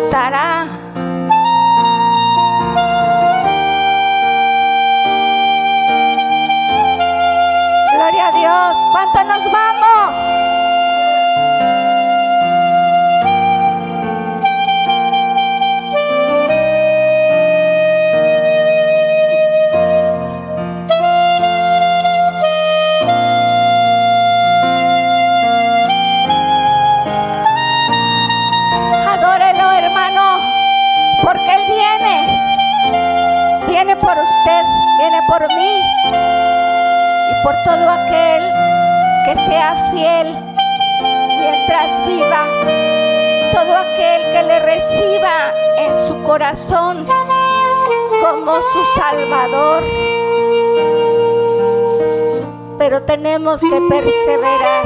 levantará. Gloria a Dios. ¿Cuánto nos vamos? Adórelo, hermano, porque Él viene por usted, viene por mí y por todo aquel que sea fiel mientras viva, todo aquel que le reciba en su corazón como su Salvador. Pero tenemos que perseverar,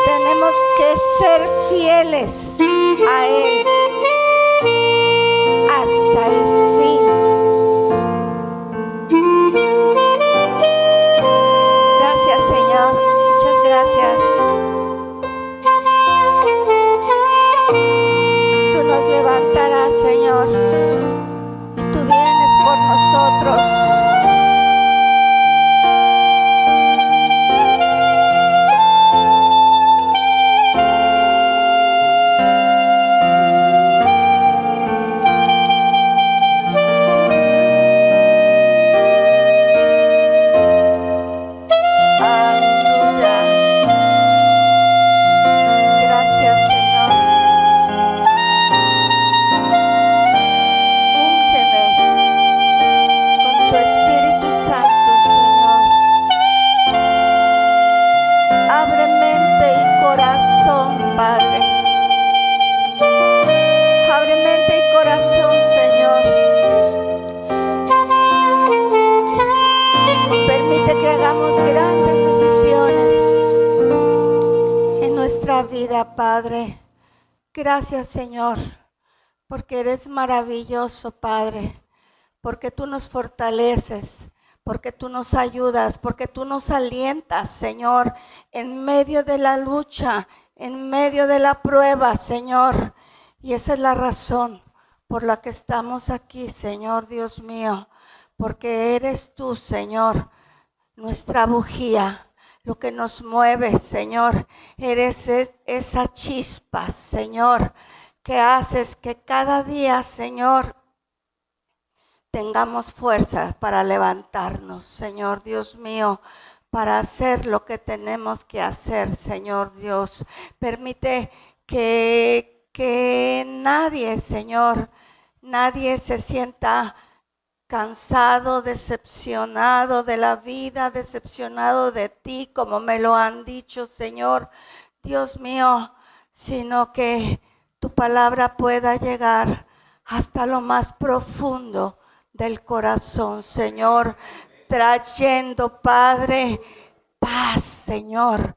tenemos que ser fieles a Él hasta el fin. Gracias, Señor, muchas gracias. Tú nos levantarás, Señor, y tú vienes por nosotros. Vida, Padre, gracias, Señor, porque eres maravilloso, Padre, porque tú nos fortaleces, porque tú nos ayudas, porque tú nos alientas, Señor, en medio de la lucha, en medio de la prueba, Señor. Y esa es la razón por la que estamos aquí, Señor Dios mío, porque eres tú, Señor, nuestra bujía. Lo que nos mueve, Señor, eres esa chispa, Señor, que haces que cada día, Señor, tengamos fuerza para levantarnos, Señor Dios mío, para hacer lo que tenemos que hacer, Señor Dios. Permite que nadie, Señor, nadie se sienta cansado, decepcionado de la vida, decepcionado de ti, como me lo han dicho, Señor, Dios mío, sino que tu palabra pueda llegar hasta lo más profundo del corazón, Señor, trayendo, Padre, paz, Señor,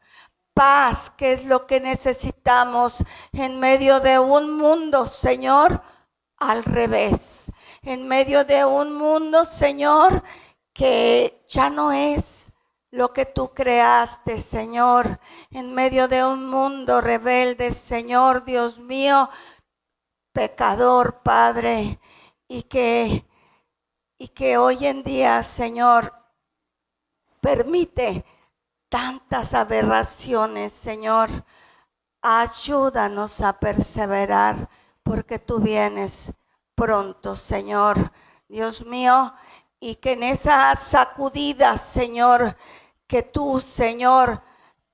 paz, que es lo que necesitamos en medio de un mundo, Señor, al revés. En medio de un mundo, Señor, que ya no es lo que tú creaste, Señor. En medio de un mundo rebelde, Señor, Dios mío, pecador, Padre. Y que hoy en día, Señor, permite tantas aberraciones, Señor. Ayúdanos a perseverar, porque tú vienes pronto, Señor, Dios mío, y que en esa sacudida, Señor, que tú, Señor,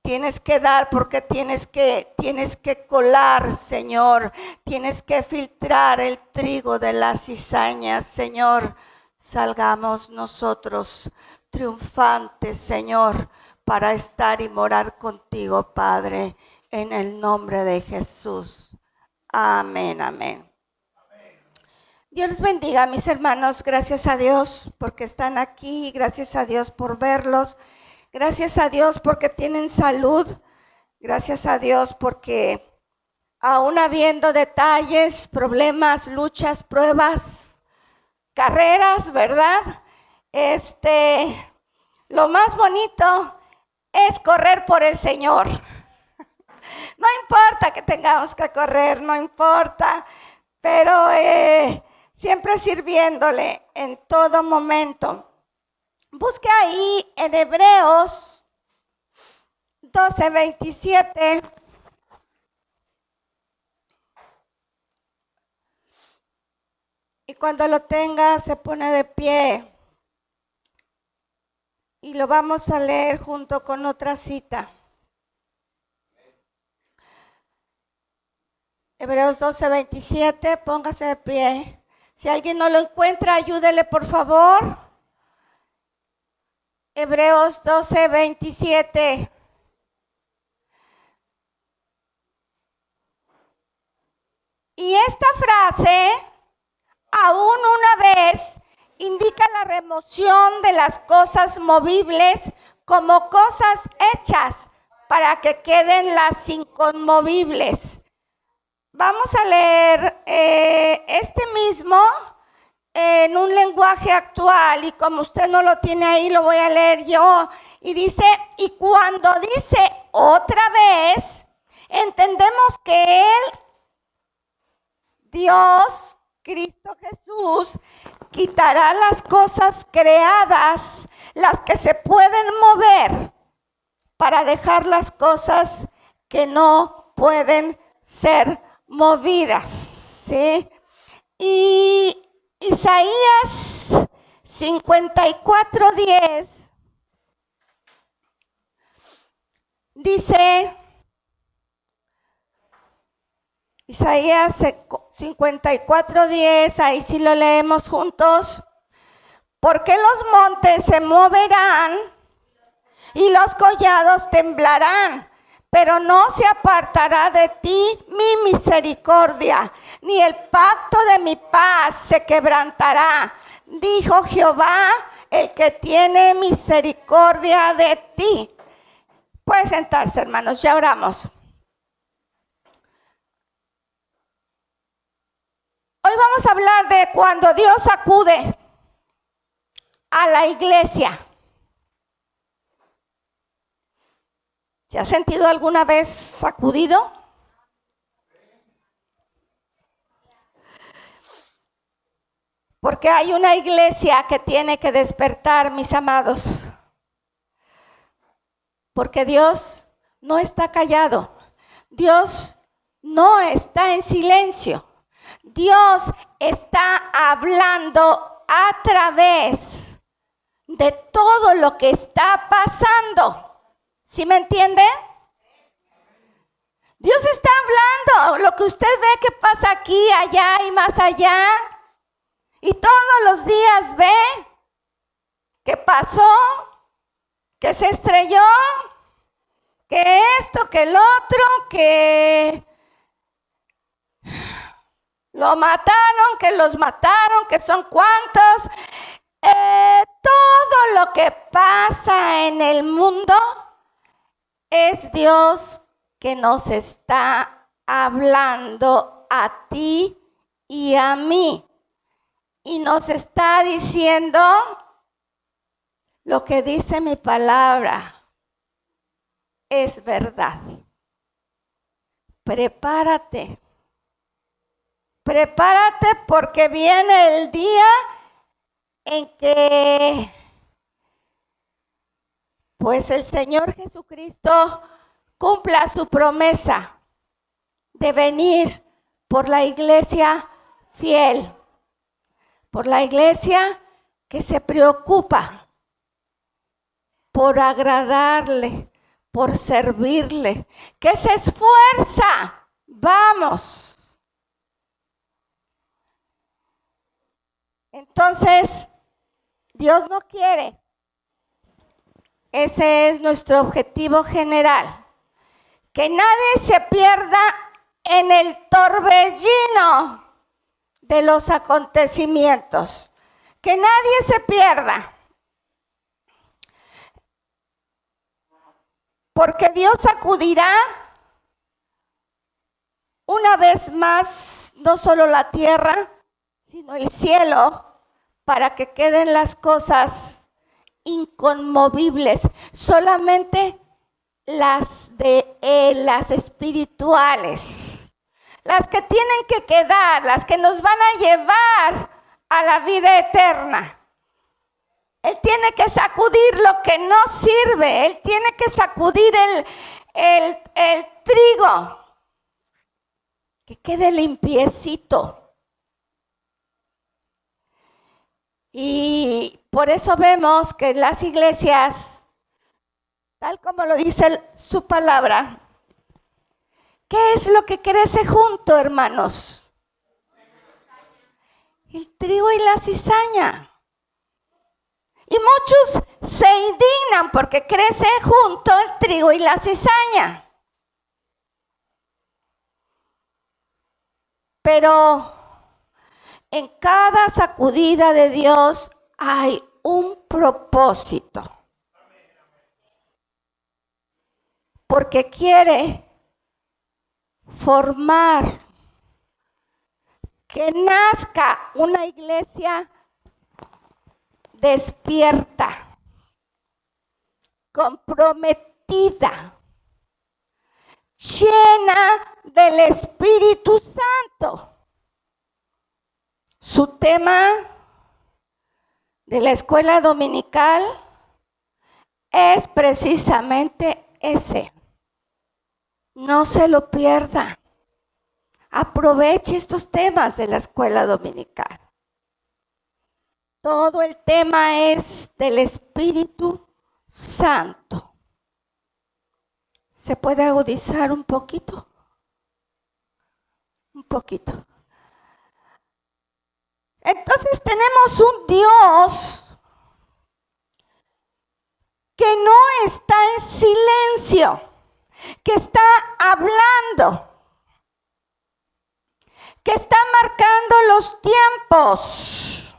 tienes que dar, porque tienes que colar, Señor, tienes que filtrar el trigo de la cizaña, Señor, salgamos nosotros triunfantes, Señor, para estar y morar contigo, Padre, en el nombre de Jesús. Amén, amén. Dios les bendiga, mis hermanos. Gracias a Dios porque están aquí. Gracias a Dios por verlos. Gracias a Dios porque tienen salud. Gracias a Dios porque aún habiendo detalles, problemas, luchas, pruebas, carreras, ¿verdad? Lo más bonito es correr por el Señor. No importa importa que tengamos que correr, no importa, pero siempre sirviéndole en todo momento. Busque ahí en Hebreos 12:27. Y cuando lo tenga, se pone de pie. Y lo vamos a leer junto con otra cita. Hebreos 12:27, póngase de pie. Si alguien no lo encuentra, ayúdele por favor. Hebreos 12:27. Y esta frase, aún una vez, indica la remoción de las cosas movibles como cosas hechas para que queden las inconmovibles. Vamos a leer este mismo en un lenguaje actual, y como usted no lo tiene ahí, lo voy a leer yo. Y dice, y cuando dice otra vez, entendemos que Él, Dios, Cristo Jesús, quitará las cosas creadas, las que se pueden mover, para dejar las cosas que no pueden ser movidas, ¿sí? Y Isaías 54:10 dice, Isaías 54:10, ahí sí lo leemos juntos, porque los montes se moverán y los collados temblarán, pero no se apartará de ti mi misericordia, ni el pacto de mi paz se quebrantará, dijo Jehová, el que tiene misericordia de ti. Pueden sentarse, hermanos, ya oramos. Hoy vamos a hablar de cuando Dios acude a la iglesia. ¿Se ha sentido alguna vez sacudido? Porque hay una iglesia que tiene que despertar, mis amados. Porque Dios no está callado. Dios no está en silencio. Dios está hablando a través de todo lo que está pasando. ¿Sí me entiende? Dios está hablando, lo que usted ve que pasa aquí, allá y más allá, y todos los días ve que pasó, que se estrelló, que esto, que el otro, que lo mataron, que los mataron, que son cuantos. Todo lo que pasa en el mundo es Dios que nos está hablando a ti y a mí. Y nos está diciendo lo que dice mi palabra es verdad. Prepárate. Prepárate porque viene el día en que pues el Señor Jesucristo cumpla su promesa de venir por la iglesia fiel, por la iglesia que se preocupa por agradarle, por servirle, que se esfuerza. Vamos. Entonces, Dios no quiere. Ese es nuestro objetivo general. Que nadie se pierda en el torbellino de los acontecimientos. Que nadie se pierda. Porque Dios sacudirá una vez más no solo la tierra, sino el cielo, para que queden las cosas inconmovibles, solamente las de las espirituales, las que tienen que quedar, las que nos van a llevar a la vida eterna. Él tiene que sacudir lo que no sirve, Él tiene que sacudir el trigo, que quede limpiecito. Y por eso vemos que las iglesias, tal como lo dice su palabra, ¿qué es lo que crece junto, hermanos? El trigo y la cizaña. Y muchos se indignan porque crece junto el trigo y la cizaña. Pero en cada sacudida de Dios hay un propósito. Porque quiere formar, que nazca una iglesia despierta, comprometida, llena del Espíritu Santo. Su tema de la escuela dominical es precisamente ese. No se lo pierda. Aproveche estos temas de la escuela dominical. Todo el tema es del Espíritu Santo. ¿Se puede agudizar un poquito? Un poquito. Entonces tenemos un Dios que no está en silencio, que está hablando, que está marcando los tiempos,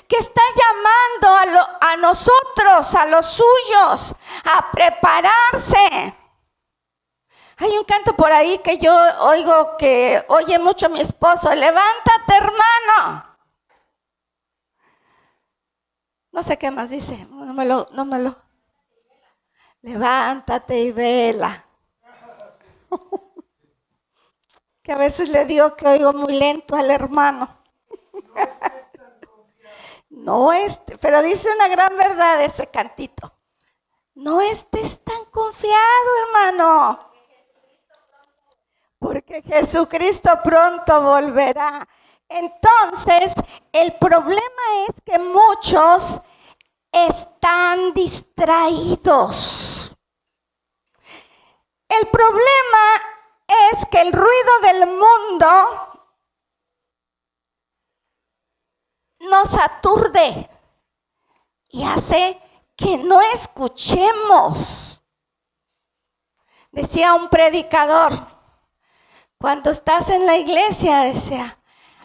que está llamando a nosotros, a los suyos, a prepararse. Hay un canto por ahí que yo oigo, que oye mucho mi esposo: levántate, hermano. No sé qué más dice, no me lo. Levántate y vela. Que a veces le digo que oigo muy lento al hermano. No pero dice una gran verdad ese cantito. No estés tan confiado, hermano, porque Jesucristo pronto volverá. Entonces, el problema es que muchos están distraídos. El problema es que el ruido del mundo nos aturde y hace que no escuchemos. Decía un predicador, cuando estás en la iglesia, decía,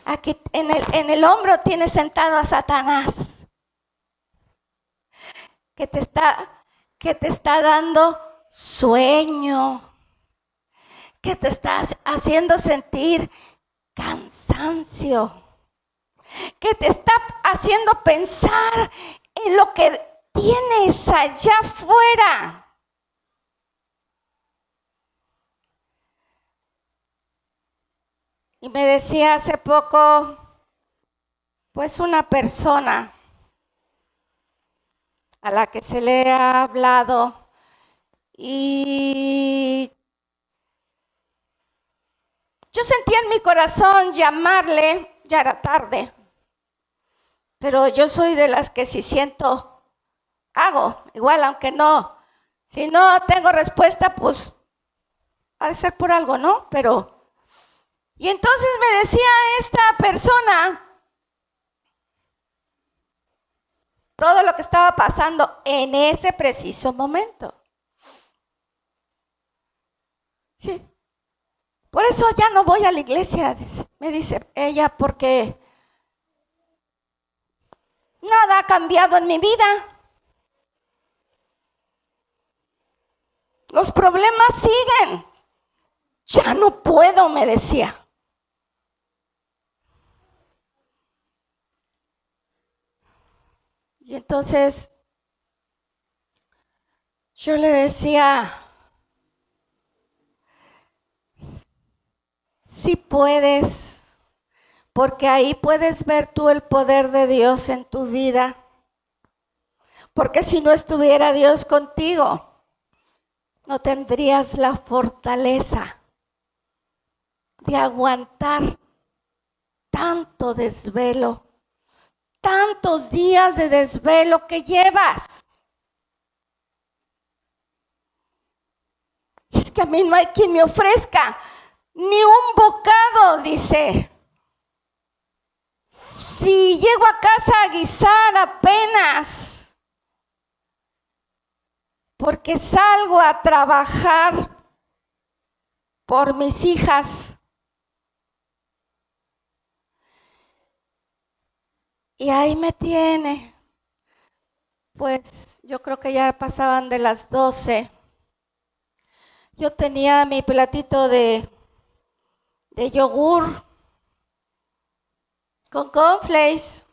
aquí en el hombro tienes sentado a Satanás, que te está dando sueño, que te está haciendo sentir cansancio, que te está haciendo pensar en lo que tienes allá afuera. Y me decía hace poco, pues una persona a la que se le ha hablado, y yo sentía en mi corazón llamarle, ya era tarde, pero yo soy de las que si siento, hago, igual aunque no, si no tengo respuesta, pues ha de ser por algo, ¿no? Y entonces me decía esta persona todo lo que estaba pasando en ese preciso momento. Sí. Por eso ya no voy a la iglesia, me dice ella, porque nada ha cambiado en mi vida. Los problemas siguen. Ya no puedo, me decía. Y entonces Yo le decía, si puedes, porque ahí puedes ver tú el poder de Dios en tu vida. Porque si no estuviera Dios contigo, no tendrías la fortaleza de aguantar tanto desvelo, tantos días de desvelo que llevas. Es que a mí no hay quien me ofrezca ni un bocado, dice. Si llego a casa a guisar apenas, porque salgo a trabajar por mis hijas. Y ahí me tiene. Pues yo creo que ya pasaban de las 12. Yo tenía mi platito de yogur con cornflakes,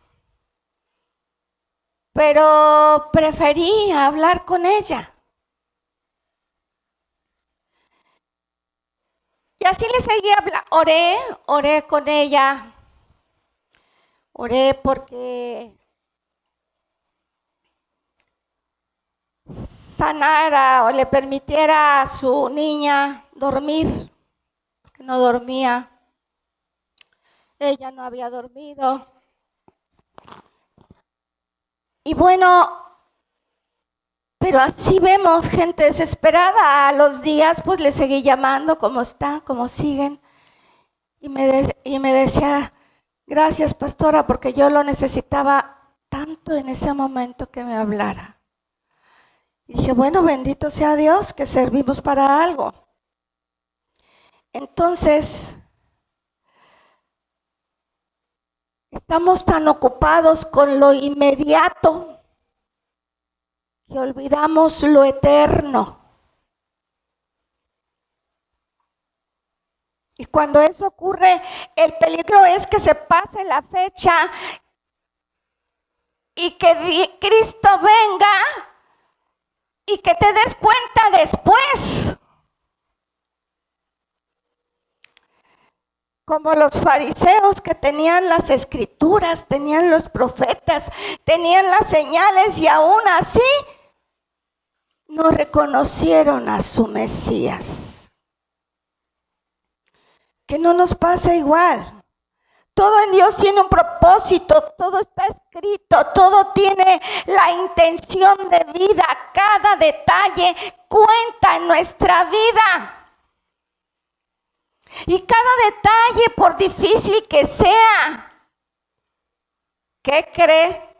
pero preferí hablar con ella. Y así le seguí hablando. Oré con ella. Oré porque sanara o le permitiera a su niña dormir, porque no dormía. Ella no había dormido. Y bueno, pero así vemos gente desesperada. A los días pues le seguí llamando, ¿cómo están? ¿Cómo siguen? Y me decía, gracias pastora, porque yo lo necesitaba tanto en ese momento que me hablara. Y dije, bueno, bendito sea Dios que servimos para algo. Entonces, estamos tan ocupados con lo inmediato que olvidamos lo eterno. Y cuando eso ocurre, el peligro es que se pase la fecha y que Cristo venga y que te des cuenta después. Como los fariseos que tenían las escrituras, tenían los profetas, tenían las señales y aún así no reconocieron a su Mesías. Que no nos pasa igual. Todo en Dios tiene un propósito, todo está escrito, todo tiene la intención de vida, cada detalle cuenta en nuestra vida. Y cada detalle, por difícil que sea, ¿qué cree?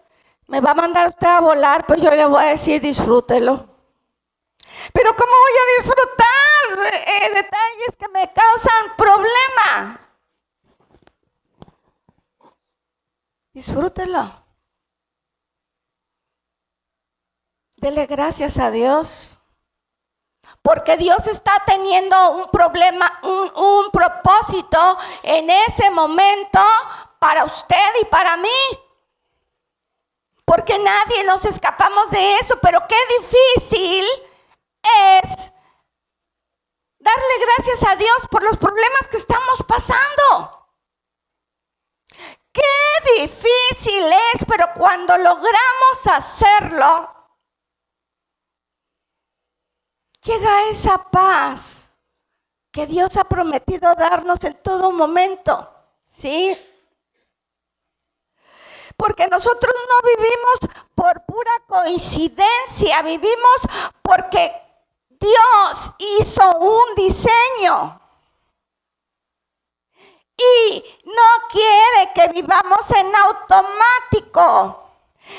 Me va a mandar usted a volar, pues yo le voy a decir disfrútelo. Pero ¿cómo voy a disfrutar detalles que me causan problema? Disfrútelo. Dele gracias a Dios. Porque Dios está teniendo un problema, un propósito en ese momento para usted y para mí. Porque nadie nos escapamos de eso, pero qué difícil es darle gracias a Dios por los problemas que estamos pasando. Qué difícil es, pero cuando logramos hacerlo, llega esa paz que Dios ha prometido darnos en todo momento, ¿sí? Porque nosotros no vivimos por pura coincidencia, vivimos porque Dios hizo un diseño. Y no quiere que vivamos en automático,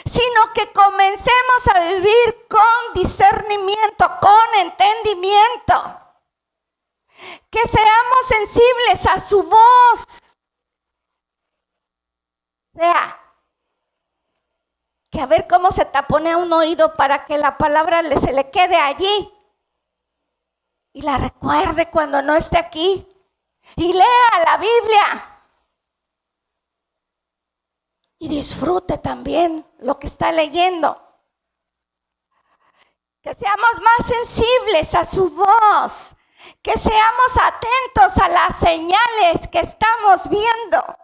sino que comencemos a vivir con discernimiento, con entendimiento. Que seamos sensibles a su voz. O sea, que a ver cómo se taponea un oído para que la palabra se le quede allí. Y la recuerde cuando no esté aquí. Y lea la Biblia. Y disfrute también lo que está leyendo. que seamos más sensibles a su voz, que seamos atentos a las señales que estamos viendo,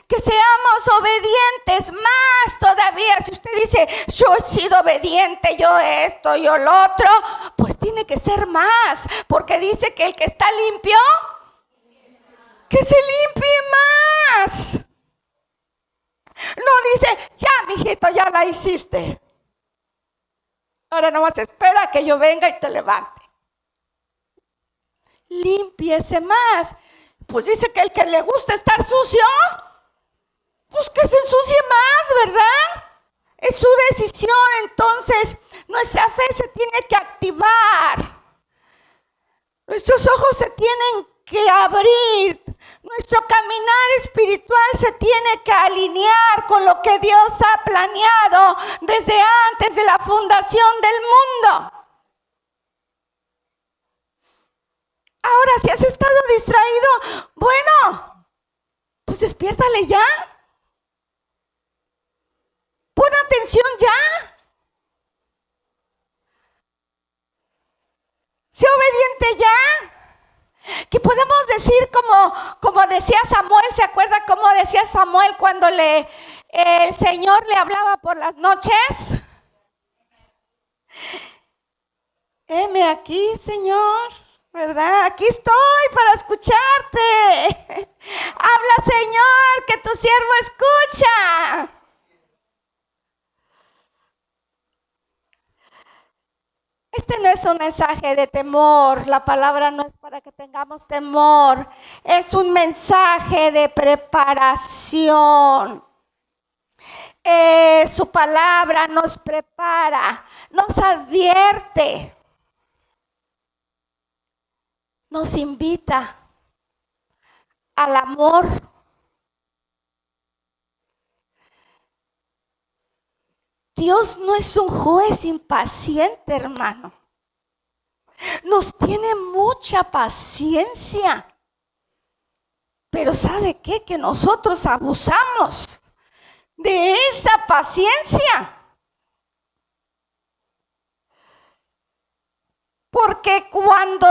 que seamos obedientes más todavía. Si usted dice, yo he sido obediente, yo esto, yo lo otro, pues tiene que ser más, porque dice que el que está limpio, que se limpie más. No dice, ya mijito, ya la hiciste, ahora nomás espera que yo venga y te levante. Límpiese más. Pues dice que el que le gusta estar sucio, pues que se ensucie más, ¿verdad? Es su decisión. Entonces nuestra fe se tiene que activar, nuestros ojos se tienen que abrir, nuestro caminar espiritual se tiene que alinear con lo que Dios ha planeado desde antes de la fundación del mundo. Ahora, si has estado distraído, bueno, pues despiértale ya. Pon atención ya. Sé obediente ya. Que podemos decir como decía Samuel. ¿Se acuerda cómo decía Samuel cuando el Señor le hablaba por las noches? Heme aquí, Señor, ¿verdad? Aquí estoy para escucharte. Habla, Señor, que tu siervo escucha. Este no es un mensaje de temor, la palabra no es para que tengamos temor, es un mensaje de preparación. Su palabra nos prepara, nos advierte, nos invita al amor. Dios no es un juez impaciente, hermano. Nos tiene mucha paciencia. Pero ¿sabe qué? Que nosotros abusamos de esa paciencia. Porque cuando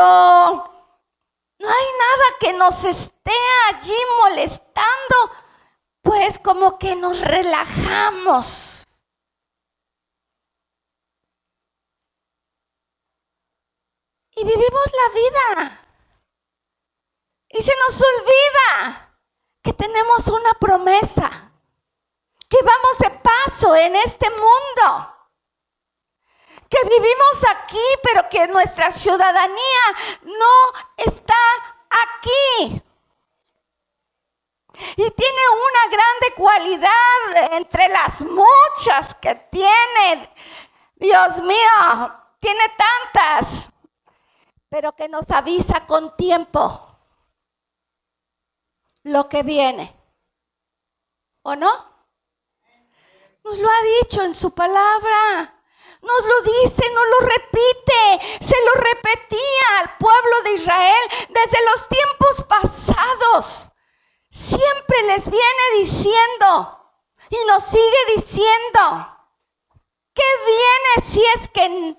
no hay nada que nos esté allí molestando, pues como que nos relajamos. Y vivimos la vida. Y se nos olvida que tenemos una promesa, que vamos de paso en este mundo, que vivimos aquí, pero que nuestra ciudadanía no está aquí. Y tiene una grande cualidad entre las muchas que tiene. Dios mío, tiene tantas, pero que nos avisa con tiempo lo que viene, ¿o no? Nos lo ha dicho en su palabra, nos lo dice, nos lo repite, se lo repetía al pueblo de Israel desde los tiempos pasados. Siempre les viene diciendo y nos sigue diciendo, ¿qué viene si es que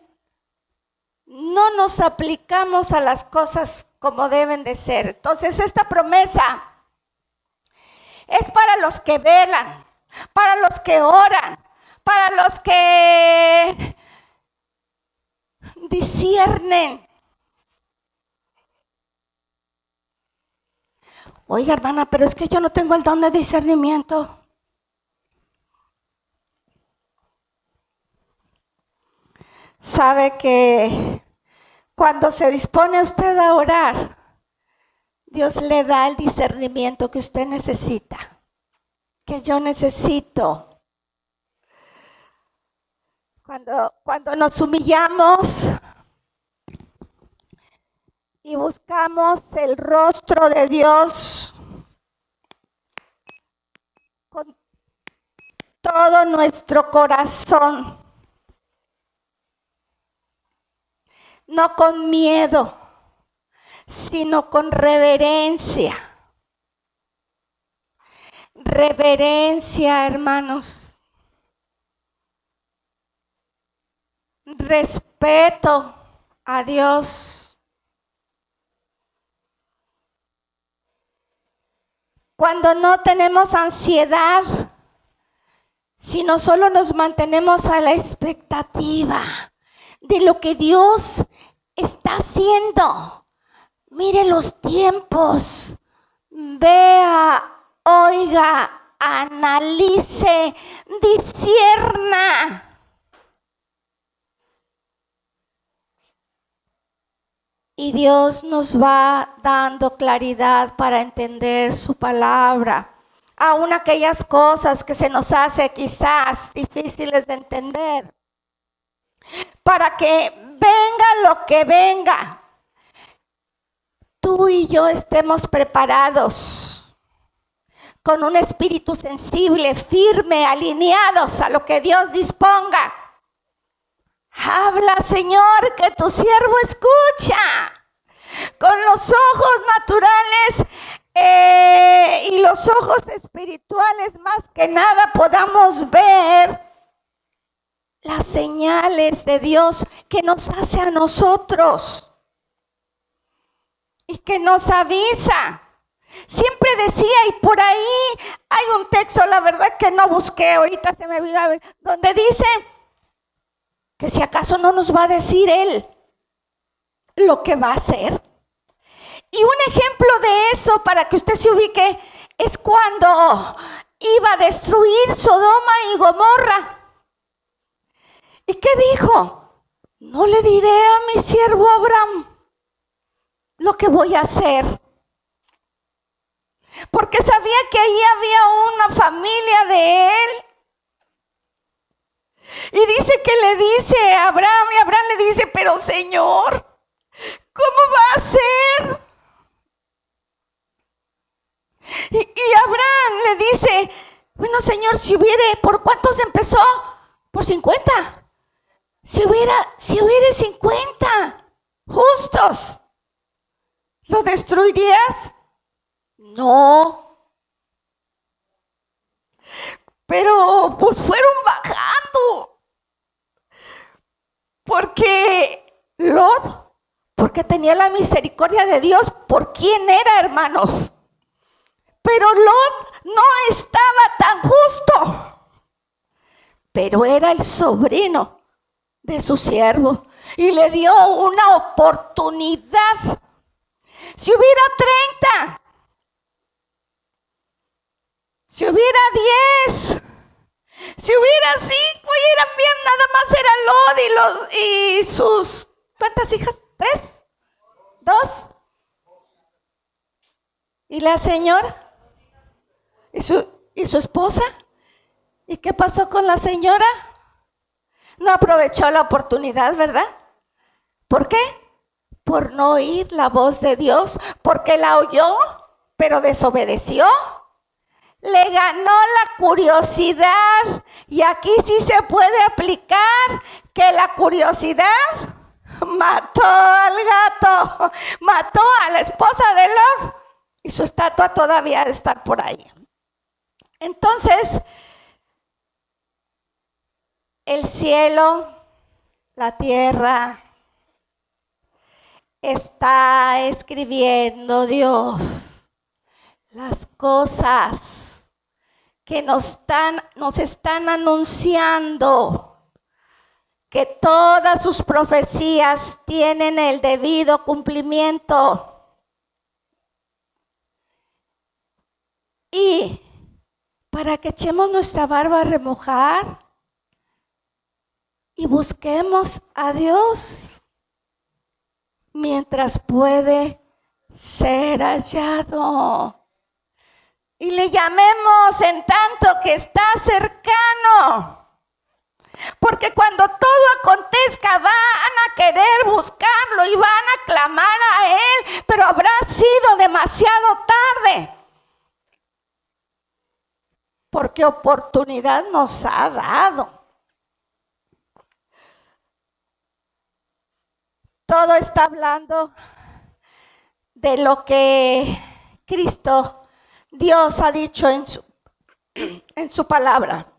no nos aplicamos a las cosas como deben de ser? Entonces esta promesa es para los que velan, para los que oran, para los que disciernen. Oiga, hermana, pero es que yo no tengo el don de discernimiento. Sabe que cuando se dispone usted a orar, Dios le da el discernimiento que usted necesita, que yo necesito. Cuando nos humillamos y buscamos el rostro de Dios con todo nuestro corazón, no con miedo, sino con reverencia. Reverencia, hermanos. respeto a Dios. Cuando no tenemos ansiedad, sino solo nos mantenemos a la expectativa de lo que Dios está haciendo. Mire los tiempos, vea, oiga, analice, discierna. Y Dios nos va dando claridad para entender su palabra. Aún aquellas cosas que se nos hace quizás difíciles de entender. Para que venga lo que venga, tú y yo estemos preparados. Con un espíritu sensible, firme, alineados a lo que Dios disponga. Habla, Señor, que tu siervo escucha. Con los ojos naturales y los ojos espirituales, más que nada, podamos ver las señales de Dios que nos hace a nosotros y que nos avisa. Siempre decía, y por ahí hay un texto, la verdad que no busqué, ahorita se me vino a ver, donde dice que si acaso no nos va a decir Él lo que va a hacer. Y un ejemplo de eso, para que usted se ubique, es cuando iba a destruir Sodoma y Gomorra. ¿Y qué dijo? No le diré a mi siervo Abraham lo que voy a hacer. Porque sabía que allí había una familia de él. Y dice que le dice a Abraham, y Abraham le dice, pero Señor, ¿cómo va a ser? Y Abraham le dice, bueno Señor, si hubiere, ¿por cuántos empezó? Por 50. Si hubiera 50 justos, ¿lo destruirías? No. Pero pues fueron bajando. Porque Lot, porque tenía la misericordia de Dios, ¿por quién era, hermanos? Pero Lot no estaba tan justo. Pero era el sobrino de su siervo. Y le dio una oportunidad. Si hubiera 30, si hubiera 10, si hubiera 5, y eran bien, nada más era Lot y sus, ¿cuántas hijas? 3, 2. ¿Y la señora? ¿Y su esposa? ¿Y qué pasó con la señora? No aprovechó la oportunidad, ¿verdad? ¿Por qué? Por no oír la voz de Dios, porque la oyó, pero desobedeció. Le ganó la curiosidad, y aquí sí se puede aplicar que la curiosidad mató al gato, mató a la esposa de Lot, y su estatua todavía debe estar por ahí. Entonces, el cielo, la tierra, está escribiendo Dios las cosas que nos están anunciando, que todas sus profecías tienen el debido cumplimiento. Y para que echemos nuestra barba a remojar y busquemos a Dios mientras puede ser hallado. Y le llamemos en tanto que está cercano. Porque cuando todo acontezca van a querer buscarlo y van a clamar a Él, pero habrá sido demasiado tarde. Porque oportunidad nos ha dado. Todo está hablando de lo que Cristo, Dios ha dicho en su palabra.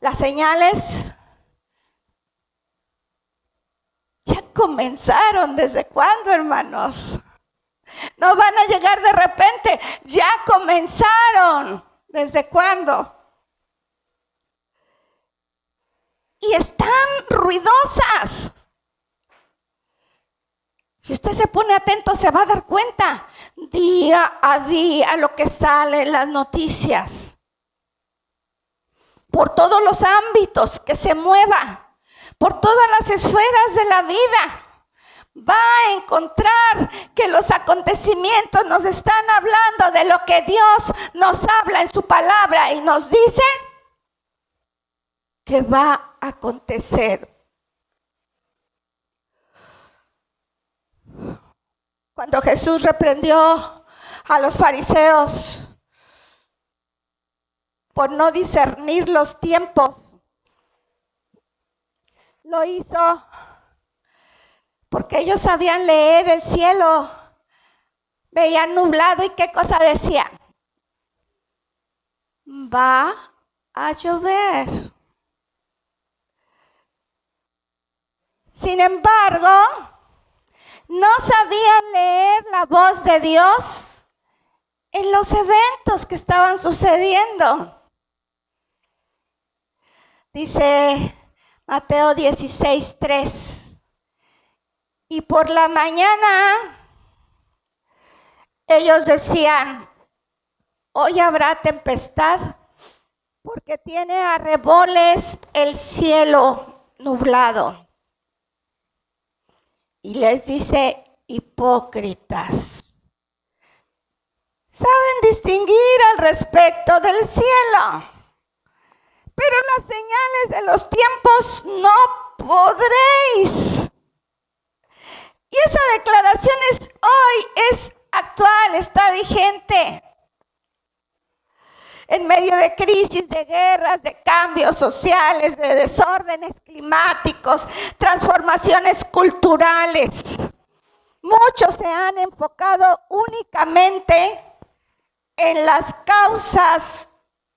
Las señales comenzaron. ¿Desde cuándo, hermanos? No van a llegar de repente, ya comenzaron. ¿Desde cuándo? Y están ruidosas. Si usted se pone atento, se va a dar cuenta día a día lo que sale en las noticias. Por todos los ámbitos que se mueva, por todas las esferas de la vida, va a encontrar que los acontecimientos nos están hablando de lo que Dios nos habla en su palabra y nos dice que va a acontecer. Cuando Jesús reprendió a los fariseos por no discernir los tiempos, lo hizo porque ellos sabían leer el cielo, veían nublado y ¿qué cosa decían? Va a llover. Sin embargo, no sabían leer la voz de Dios en los eventos que estaban sucediendo. Dice Mateo 16:3. Y por la mañana ellos decían, hoy habrá tempestad porque tiene arreboles el cielo nublado. Y les dice, hipócritas, saben distinguir al respecto del cielo, pero las señales de los tiempos no podréis. Y esa declaración es actual, está vigente. En medio de crisis, de guerras, de cambios sociales, de desórdenes climáticos, transformaciones culturales, muchos se han enfocado únicamente en las causas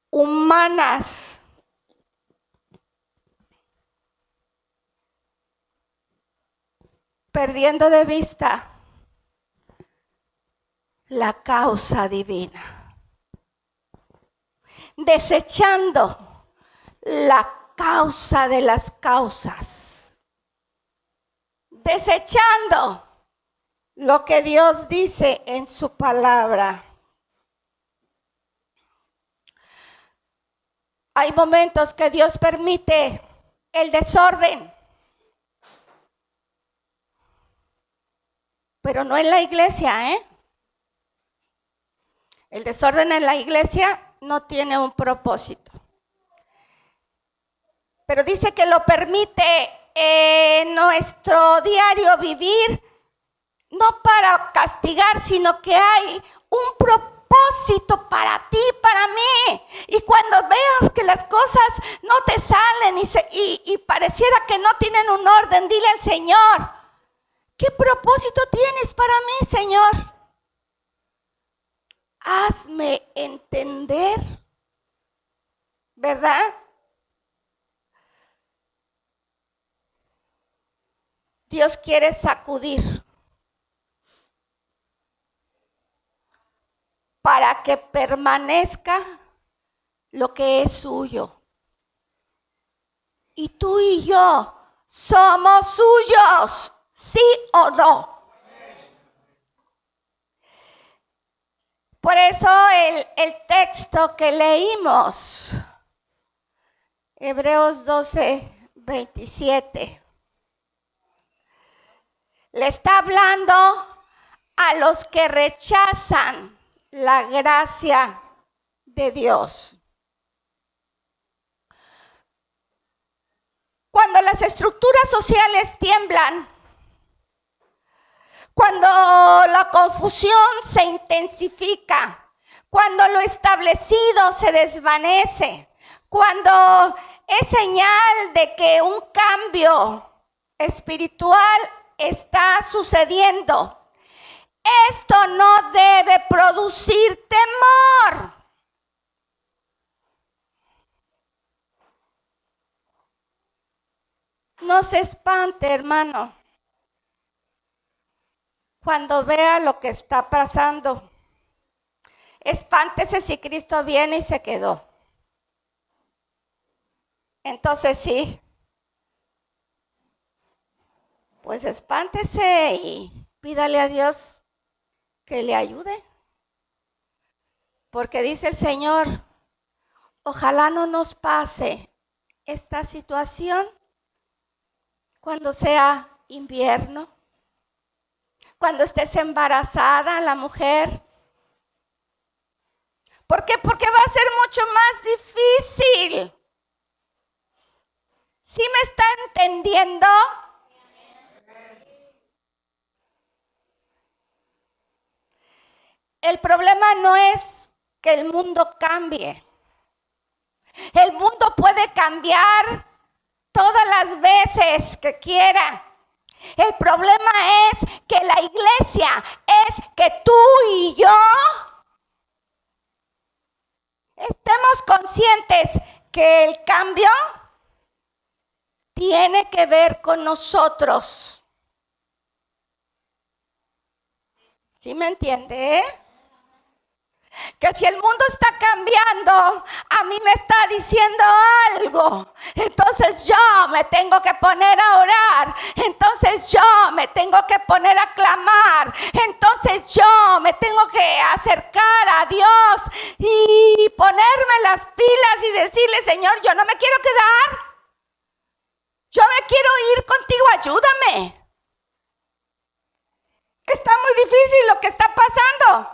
humanas. Perdiendo de vista la causa divina, desechando la causa de las causas, desechando lo que Dios dice en su palabra. Hay momentos que Dios permite el desorden, pero no en la iglesia, ¿eh? El desorden en la iglesia no tiene un propósito. Pero dice que lo permite en nuestro diario vivir, no para castigar, sino que hay un propósito para ti, para mí. Y cuando veas que las cosas no te salen y pareciera que no tienen un orden, dile al Señor, ¿qué propósito tienes para mí, Señor? Hazme entender, ¿verdad? Dios quiere sacudir para que permanezca lo que es suyo. Y tú y yo somos suyos, ¿sí o no? Por eso el texto que leímos, Hebreos 12:27, le está hablando a los que rechazan la gracia de Dios. Cuando las estructuras sociales tiemblan, cuando la confusión se intensifica, cuando lo establecido se desvanece, cuando es señal de que un cambio espiritual está sucediendo, esto no debe producir temor. No se espante, hermano. cuando vea lo que está pasando. Espántese si Cristo viene y se quedó. Entonces sí, pues espántese y pídale a Dios que le ayude. Porque dice el Señor, ojalá no nos pase esta situación cuando sea invierno, cuando estés embarazada la mujer. ¿Por qué? Porque va a ser mucho más difícil. ¿Sí me está entendiendo? El problema no es que el mundo cambie. El mundo puede cambiar todas las veces que quiera. El problema es que la iglesia es que tú y yo estemos conscientes que el cambio tiene que ver con nosotros. ¿Sí me entiende? Que si el mundo está cambiando, a mí me está diciendo algo. Entonces yo me tengo que poner a orar. Entonces yo me tengo que poner a clamar. Entonces yo me tengo que acercar a Dios y ponerme las pilas y decirle, Señor, yo no me quiero quedar. Yo me quiero ir contigo, ayúdame. Está muy difícil lo que está pasando.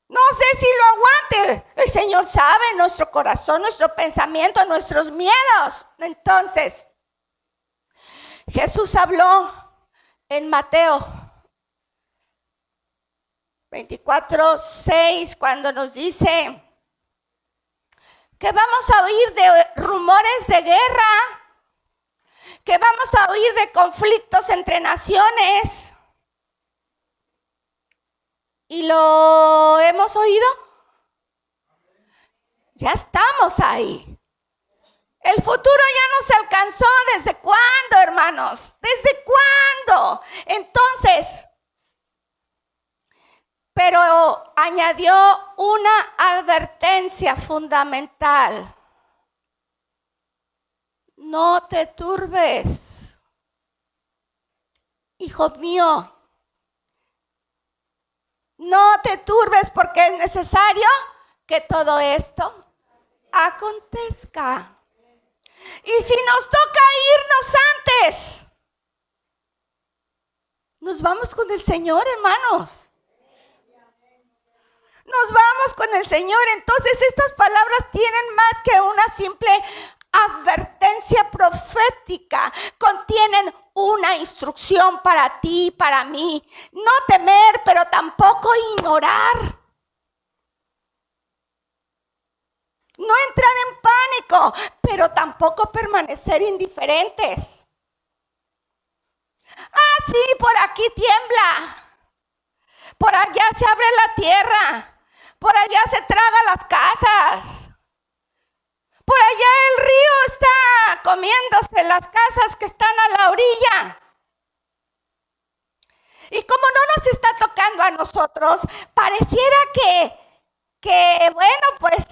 No sé si lo aguante. El Señor sabe nuestro corazón, nuestro pensamiento, nuestros miedos. Entonces, Jesús habló en Mateo 24:6 cuando nos dice que vamos a oír de rumores de guerra, que vamos a oír de conflictos entre naciones. ¿Y lo hemos oído? Ya estamos ahí. El futuro ya nos alcanzó. ¿Desde cuándo, hermanos? ¿Desde cuándo? Entonces, pero añadió una advertencia fundamental. No te turbes, hijo mío. No te turbes porque es necesario que todo esto acontezca. Y si nos toca irnos antes, nos vamos con el Señor, hermanos. Nos vamos con el Señor. Entonces estas palabras tienen más que una simple advertencia profética. Contienen una instrucción para ti, para mí. No temer, pero tampoco ignorar. No entrar en pánico, pero tampoco permanecer indiferentes. Ah, sí, por aquí tiembla. Por allá se abre la tierra. Por allá se traga las casas. Por allá el río está comiéndose las casas que están a la orilla. Y como no nos está tocando a nosotros, pareciera que bueno, pues,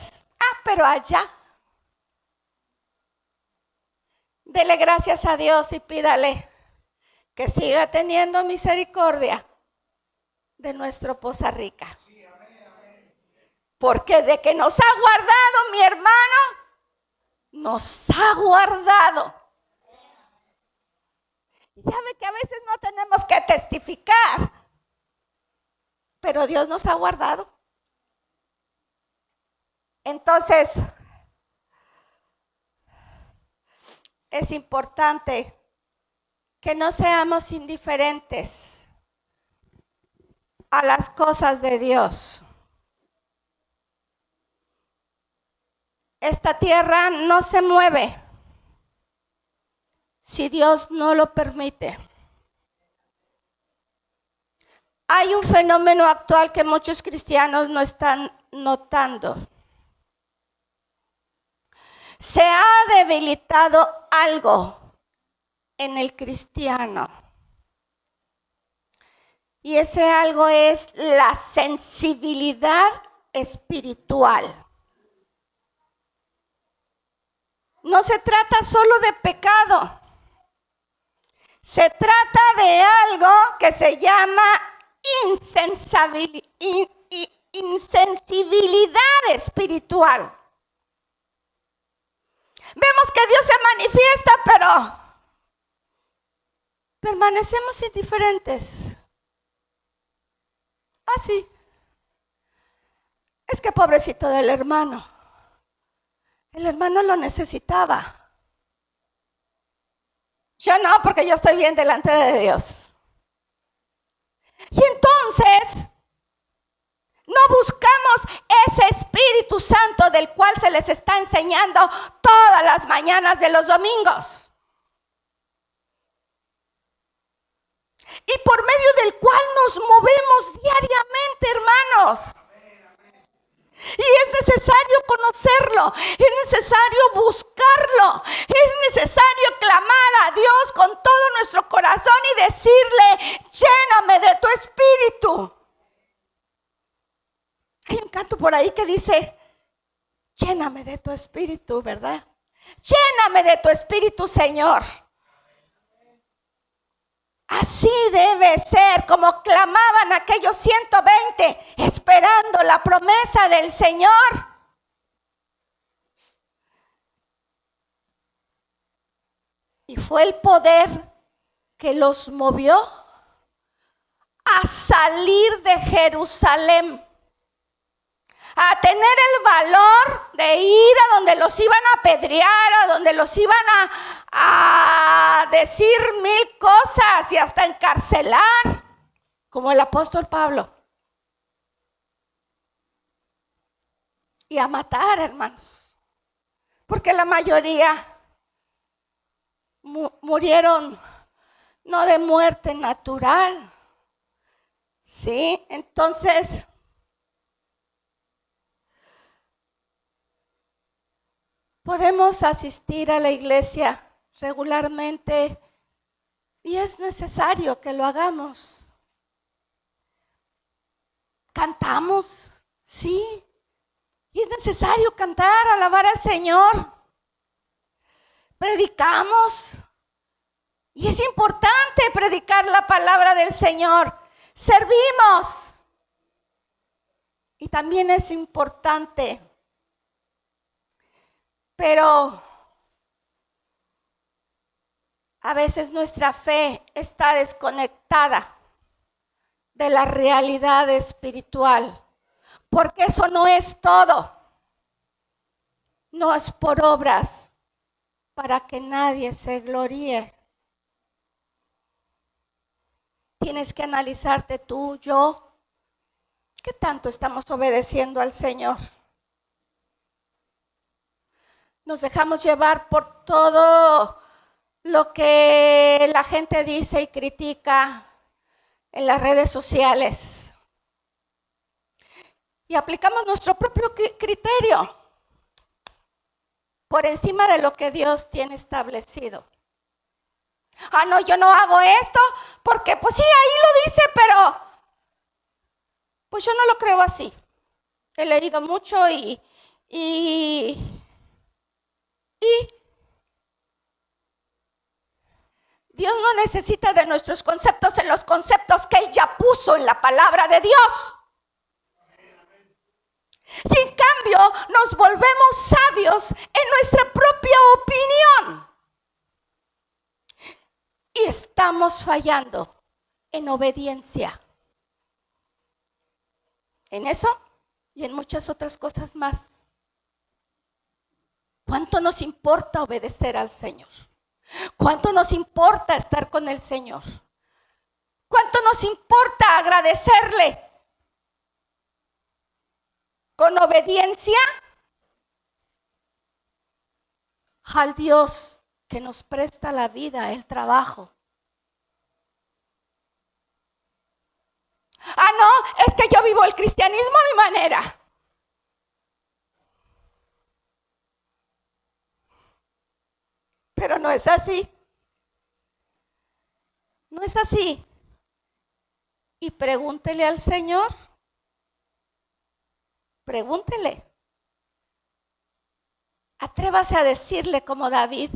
pero allá. Dele gracias a Dios y pídale que siga teniendo misericordia de nuestro Poza Rica. Porque de que nos ha guardado, mi hermano, nos ha guardado. Ya ve que a veces no tenemos que testificar, pero Dios nos ha guardado. Entonces, es importante que no seamos indiferentes a las cosas de Dios. Esta tierra no se mueve si Dios no lo permite. Hay un fenómeno actual que muchos cristianos no están notando. Se ha debilitado algo en el cristiano. Y ese algo es la sensibilidad espiritual. No se trata solo de pecado. Se trata de algo que se llama insensibilidad espiritual. Vemos que Dios se manifiesta, pero permanecemos indiferentes. Así. Es que pobrecito del hermano. El hermano lo necesitaba. Yo no, porque yo estoy bien delante de Dios. Y entonces, no buscamos ese Espíritu Santo del cual se les está enseñando todas las mañanas de los domingos. Y por medio del cual nos movemos diariamente, hermanos. Y es necesario conocerlo, es necesario buscarlo, es necesario clamar a Dios con todo nuestro corazón y decirle, lléname de tu espíritu. Hay un canto por ahí que dice, lléname de tu espíritu, ¿verdad? Lléname de tu espíritu, Señor. Así debe ser, como clamaban aquellos 120, esperando la promesa del Señor. Y fue el poder que los movió a salir de Jerusalén, a tener el valor de ir a donde los iban a apedrear, a donde los iban a decir mil cosas y hasta encarcelar, como el apóstol Pablo. Y a matar, hermanos, porque la mayoría murieron no de muerte natural, ¿sí? Entonces, podemos asistir a la iglesia regularmente y es necesario que lo hagamos. Cantamos, sí, y es necesario cantar, alabar al Señor. Predicamos, y es importante predicar la palabra del Señor. Servimos, y también es importante. Pero a veces nuestra fe está desconectada de la realidad espiritual, porque eso no es todo. No es por obras para que nadie se gloríe. Tienes que analizarte tú, yo, ¿qué tanto estamos obedeciendo al Señor? Nos dejamos llevar por todo lo que la gente dice y critica en las redes sociales. Y aplicamos nuestro propio criterio por encima de lo que Dios tiene establecido. Ah, no, yo no hago esto porque pues sí, ahí lo dice, pero pues yo no lo creo así. He leído mucho y Dios no necesita de nuestros conceptos en los conceptos que Él ya puso en la palabra de Dios. Y en cambio nos volvemos sabios en nuestra propia opinión. Y estamos fallando en obediencia. En eso y en muchas otras cosas más. ¿Cuánto nos importa obedecer al Señor? ¿Cuánto nos importa estar con el Señor? ¿Cuánto nos importa agradecerle? Con obediencia al Dios que nos presta la vida, el trabajo. Ah, no, es que yo vivo el cristianismo a mi manera. Pero no es así. No es así. y pregúntele al Señor. Pregúntele. Atrévase a decirle como David: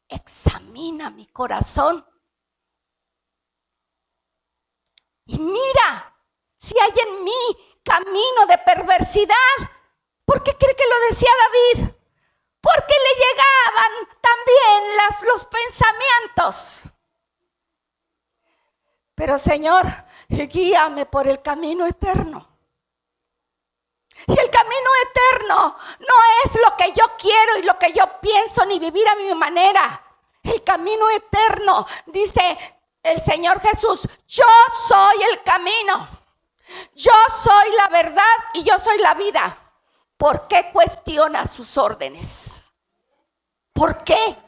examina mi corazón y mira si hay en mí camino de perversidad. ¿Por qué cree que lo decía David? Porque le llegaban también los pensamientos. Pero Señor, guíame por el camino eterno. Y el camino eterno no es lo que yo quiero y lo que yo pienso, ni vivir a mi manera. El camino eterno, dice el Señor Jesús: yo soy el camino, yo soy la verdad y yo soy la vida. ¿Por qué cuestiona sus órdenes? ¿Por qué?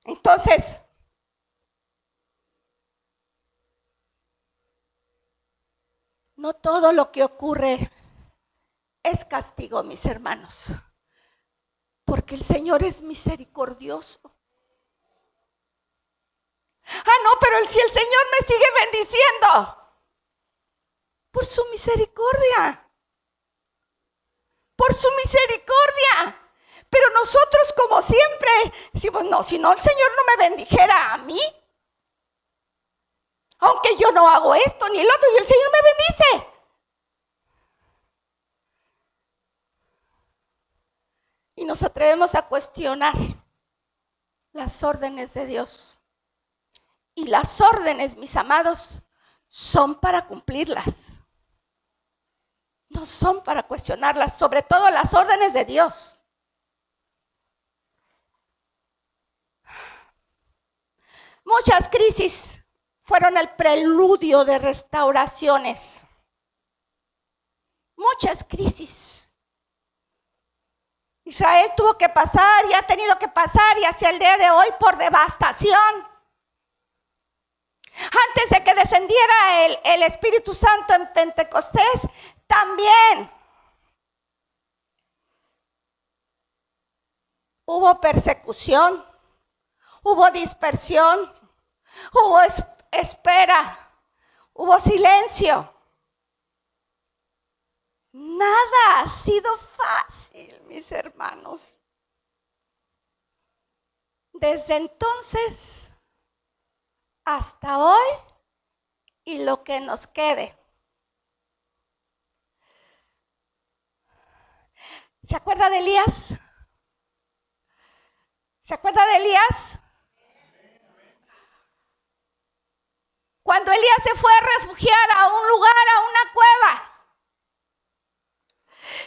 Entonces, no todo lo que ocurre es castigo, mis hermanos, porque el Señor es misericordioso. No, pero si el Señor me sigue bendiciendo, por su misericordia, por su misericordia. Pero nosotros, como siempre, decimos: no, si no el Señor no me bendijera a mí, aunque yo no hago esto ni el otro, y el Señor me bendice. Y nos atrevemos a cuestionar las órdenes de Dios. Y las órdenes, mis amados, son para cumplirlas. No son para cuestionarlas, sobre todo las órdenes de Dios. Muchas crisis fueron el preludio de restauraciones. Muchas crisis. Israel tuvo que pasar y ha tenido que pasar, y hacia el día de hoy, por devastación. Antes de que descendiera el Espíritu Santo en Pentecostés, también hubo persecución, hubo dispersión, hubo espera, hubo silencio. Nada ha sido fácil, mis hermanos. Desde entonces hasta hoy y lo que nos quede. ¿Se acuerda de Elías? ¿Se acuerda de Elías? Cuando Elías se fue a refugiar a un lugar, a una cueva,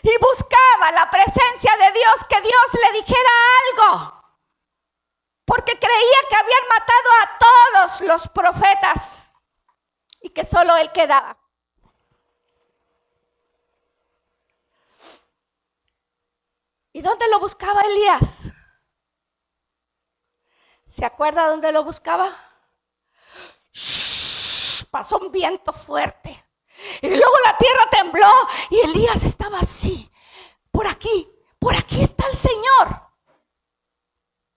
y buscaba la presencia de Dios, que Dios le dijera algo, porque creía que habían matado a todos los profetas y que solo él quedaba. ¿Y dónde lo buscaba Elías? ¿Se acuerda dónde lo buscaba? Pasó un viento fuerte y luego la tierra tembló y Elías estaba así. Por aquí está el Señor.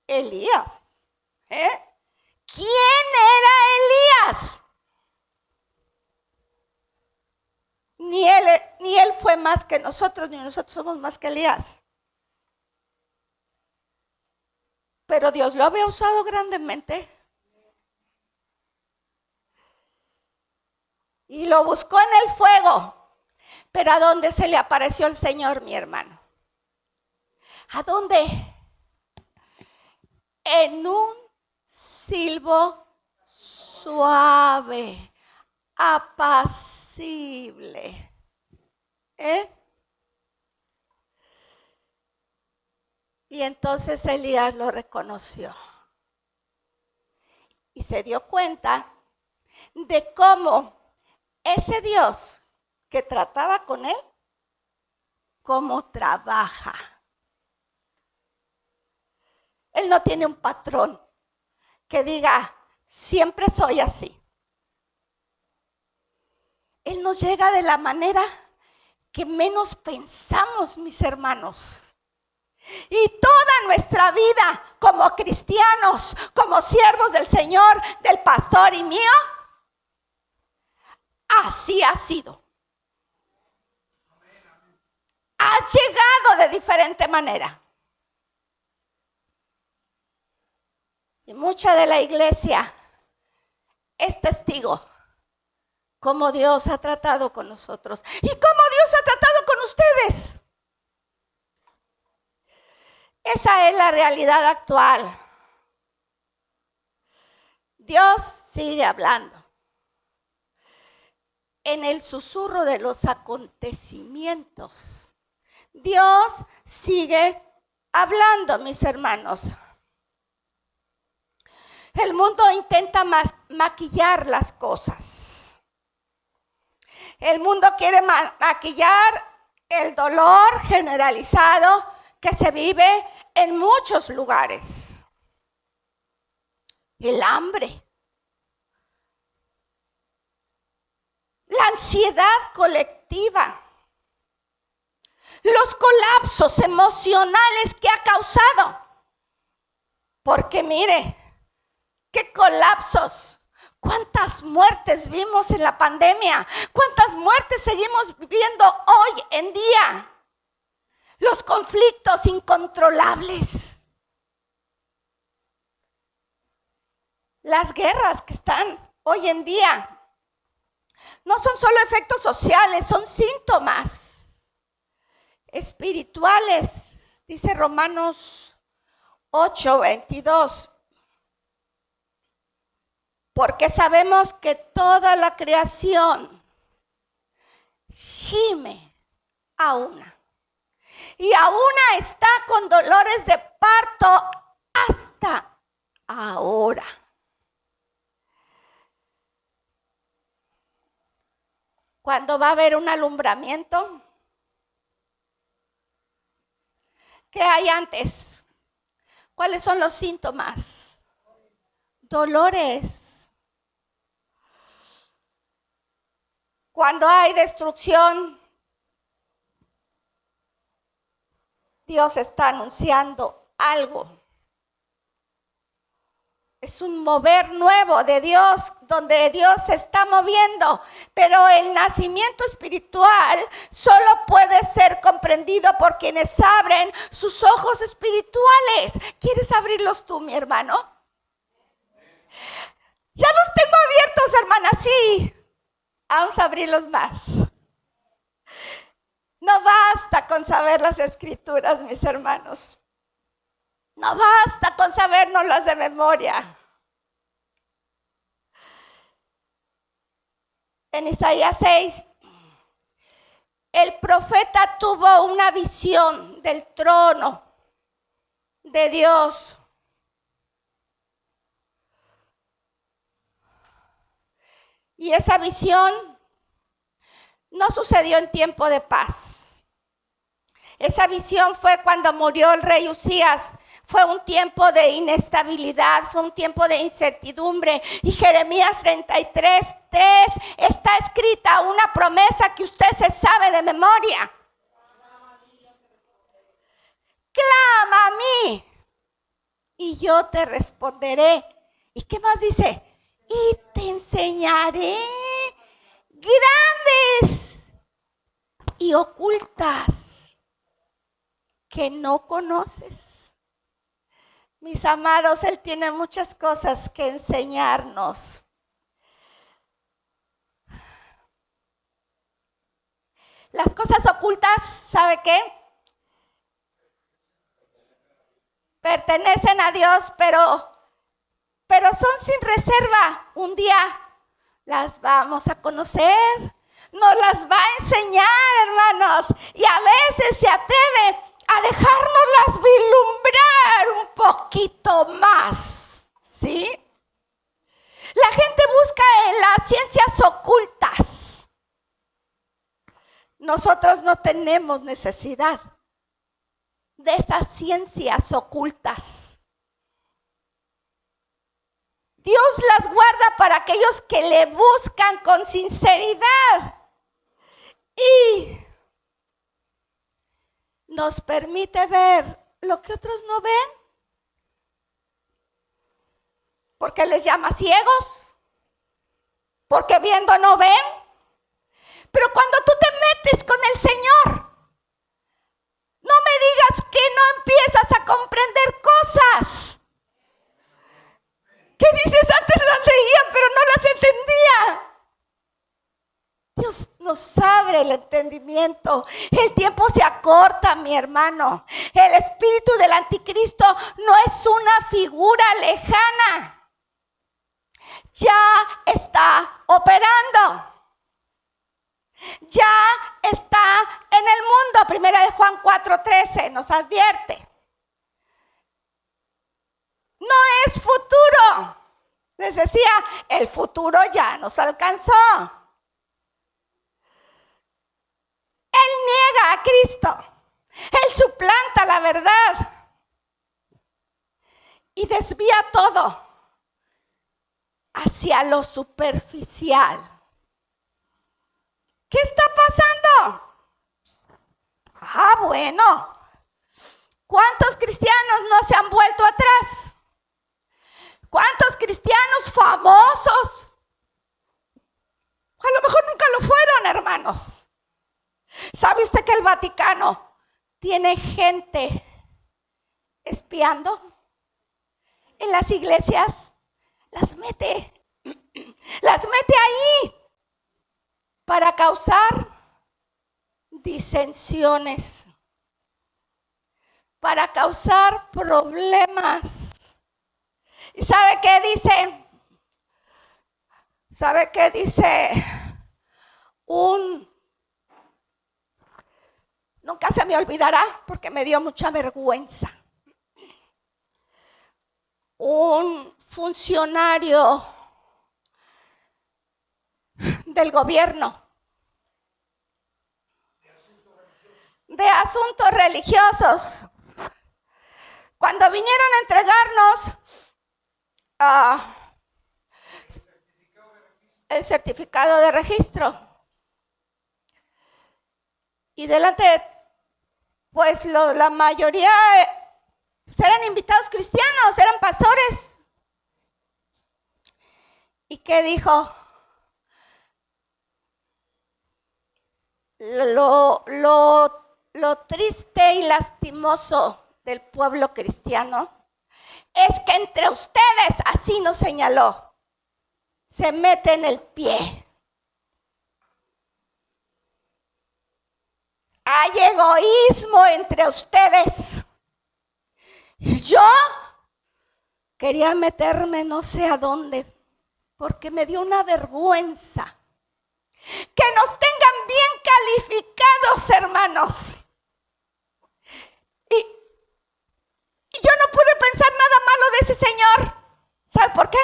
Elías, ¿quién era Elías? Ni él fue más que nosotros, ni nosotros somos más que Elías. Pero Dios lo había usado grandemente. Y lo buscó en el fuego. Pero ¿a dónde se le apareció el Señor, mi hermano? ¿A dónde? En un silbo suave, apacible. Y entonces Elías lo reconoció. Y se dio cuenta de cómo ese Dios que trataba con él, cómo trabaja. Él no tiene un patrón que diga: siempre soy así. Él nos llega de la manera que menos pensamos, mis hermanos. Y toda nuestra vida como cristianos, como siervos del Señor, del pastor y mío, así ha sido. Ha llegado de diferente manera. Y mucha de la iglesia es testigo cómo Dios ha tratado con nosotros y cómo Dios ha tratado con ustedes. Esa es la realidad actual. Dios sigue hablando. En el susurro de los acontecimientos, Dios sigue hablando, mis hermanos. El mundo intenta maquillar las cosas. El mundo quiere maquillar el dolor generalizado que se vive en muchos lugares. El hambre. La ansiedad colectiva. Los colapsos emocionales que ha causado. Porque mire, qué colapsos. ¿Cuántas muertes vimos en la pandemia? ¿Cuántas muertes seguimos viviendo hoy en día? Los conflictos incontrolables. Las guerras que están hoy en día no son solo efectos sociales, son síntomas espirituales. Dice Romanos 8:22. Porque sabemos que toda la creación gime a una. Y a una está con dolores de parto hasta ahora. Cuando va a haber un alumbramiento, ¿qué hay antes? ¿Cuáles son los síntomas? Dolores. Cuando hay destrucción, Dios está anunciando algo. Es un mover nuevo de Dios, donde Dios se está moviendo. Pero el nacimiento espiritual solo puede ser comprendido por quienes abren sus ojos espirituales. ¿Quieres abrirlos tú, mi hermano? Ya los tengo abiertos, hermana, sí. Vamos a abrirlos más. No basta con saber las escrituras, mis hermanos. No basta con sabérnoslas de memoria. En Isaías 6, el profeta tuvo una visión del trono de Dios. Y esa visión no sucedió en tiempo de paz. Esa visión fue cuando murió el rey Usías. Fue un tiempo de inestabilidad, fue un tiempo de incertidumbre. Y Jeremías 33:3 está escrita una promesa que usted se sabe de memoria. Clama a mí y yo te responderé. ¿Y qué más dice? Y te enseñaré grandes y ocultas que no conoces. Mis amados, Él tiene muchas cosas que enseñarnos. Las cosas ocultas, ¿sabe qué? Pertenecen a Dios, pero son sin reserva. Un día las vamos a conocer, nos las va a enseñar, hermanos, y a veces se atreve a dejárnoslas vislumbrar un poquito más, ¿sí? La gente busca en las ciencias ocultas. Nosotros no tenemos necesidad de esas ciencias ocultas. Dios las guarda para aquellos que le buscan con sinceridad y nos permite ver lo que otros no ven. Porque les llama ciegos, porque viendo no ven, Pero cuando tú te metes con el Señor, no me digas que no empiezas a comprender cosas que dices antes las leía, pero no las entendía. Dios nos abre el entendimiento. El tiempo se acorta, mi hermano. El espíritu del anticristo no es una figura lejana. Ya está operando. Ya está en el mundo. Primera de Juan 4:13 nos advierte. No es futuro. Les decía, el futuro ya nos alcanzó. Él niega a Cristo. Él suplanta la verdad. Y desvía todo hacia lo superficial. ¿Qué está pasando? Bueno. ¿Cuántos cristianos no se han vuelto atrás? ¿Cuántos cristianos famosos? A lo mejor nunca lo fueron, hermanos. ¿Sabe usted que el Vaticano tiene gente espiando en las iglesias? Las mete ahí para causar disensiones, para causar problemas. ¿Y sabe qué dice? ¿Sabe qué dice? Nunca se me olvidará porque me dio mucha vergüenza. Un funcionario del gobierno de asuntos religiosos, cuando vinieron a entregarnos el certificado de registro, y delante, pues la mayoría eran invitados cristianos, eran pastores. ¿Y qué dijo? Lo triste y lastimoso del pueblo cristiano es que entre ustedes, así nos señaló, se meten el pie. Hay egoísmo entre ustedes. Y yo quería meterme no sé a dónde, porque me dio una vergüenza. Que nos tengan bien calificados, hermanos. Y yo no pude pensar nada malo de ese señor. ¿Sabe por qué?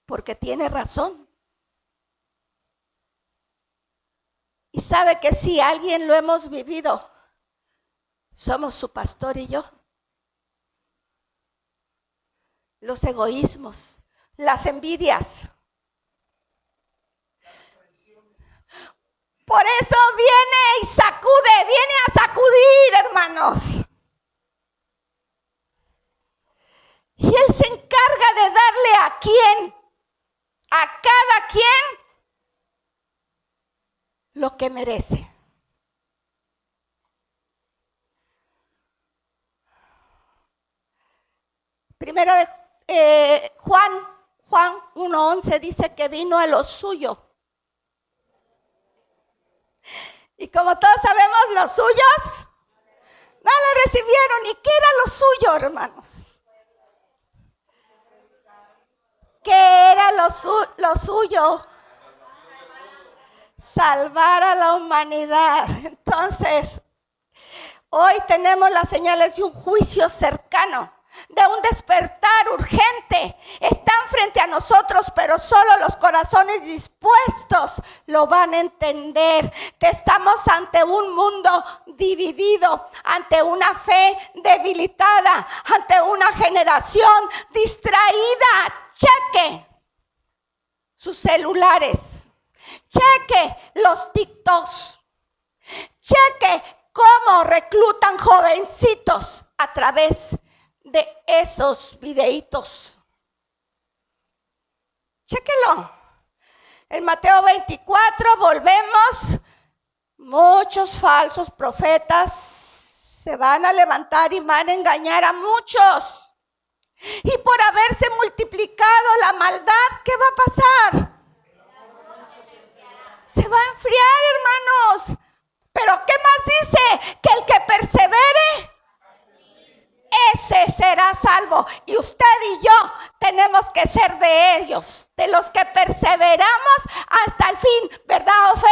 Porque tiene razón. Y sabe que si alguien lo hemos vivido, somos su pastor y yo. Los egoísmos, las envidias. Por eso viene y sacude, viene a sacudir, hermanos. Y Él se encarga de darle a quién, a cada quien, lo que merece. Primera de Juan 1:11 dice que vino a lo suyo. Y como todos sabemos, los suyos no le recibieron. ¿Y qué era lo suyo, hermanos? ¿Qué era lo suyo? Salvar a la humanidad. Entonces, hoy tenemos las señales de un juicio cercano, de un despertar urgente. Están frente a nosotros, pero solo los corazones dispuestos lo van a entender. Estamos ante un mundo dividido, ante una fe debilitada, ante una generación distraída. Cheque sus celulares, cheque los TikToks, cheque cómo reclutan jovencitos a través de esos videitos. Chéquelo. En Mateo 24 volvemos, muchos falsos profetas se van a levantar y van a engañar a muchos. Y por haberse multiplicado la maldad, ¿qué va a pasar? Se va a enfriar, hermanos. Pero ¿qué más dice? Que el que persevere, ese será salvo. Y usted y yo tenemos que ser de ellos, de los que perseveramos hasta el fin, ¿verdad, Ofe?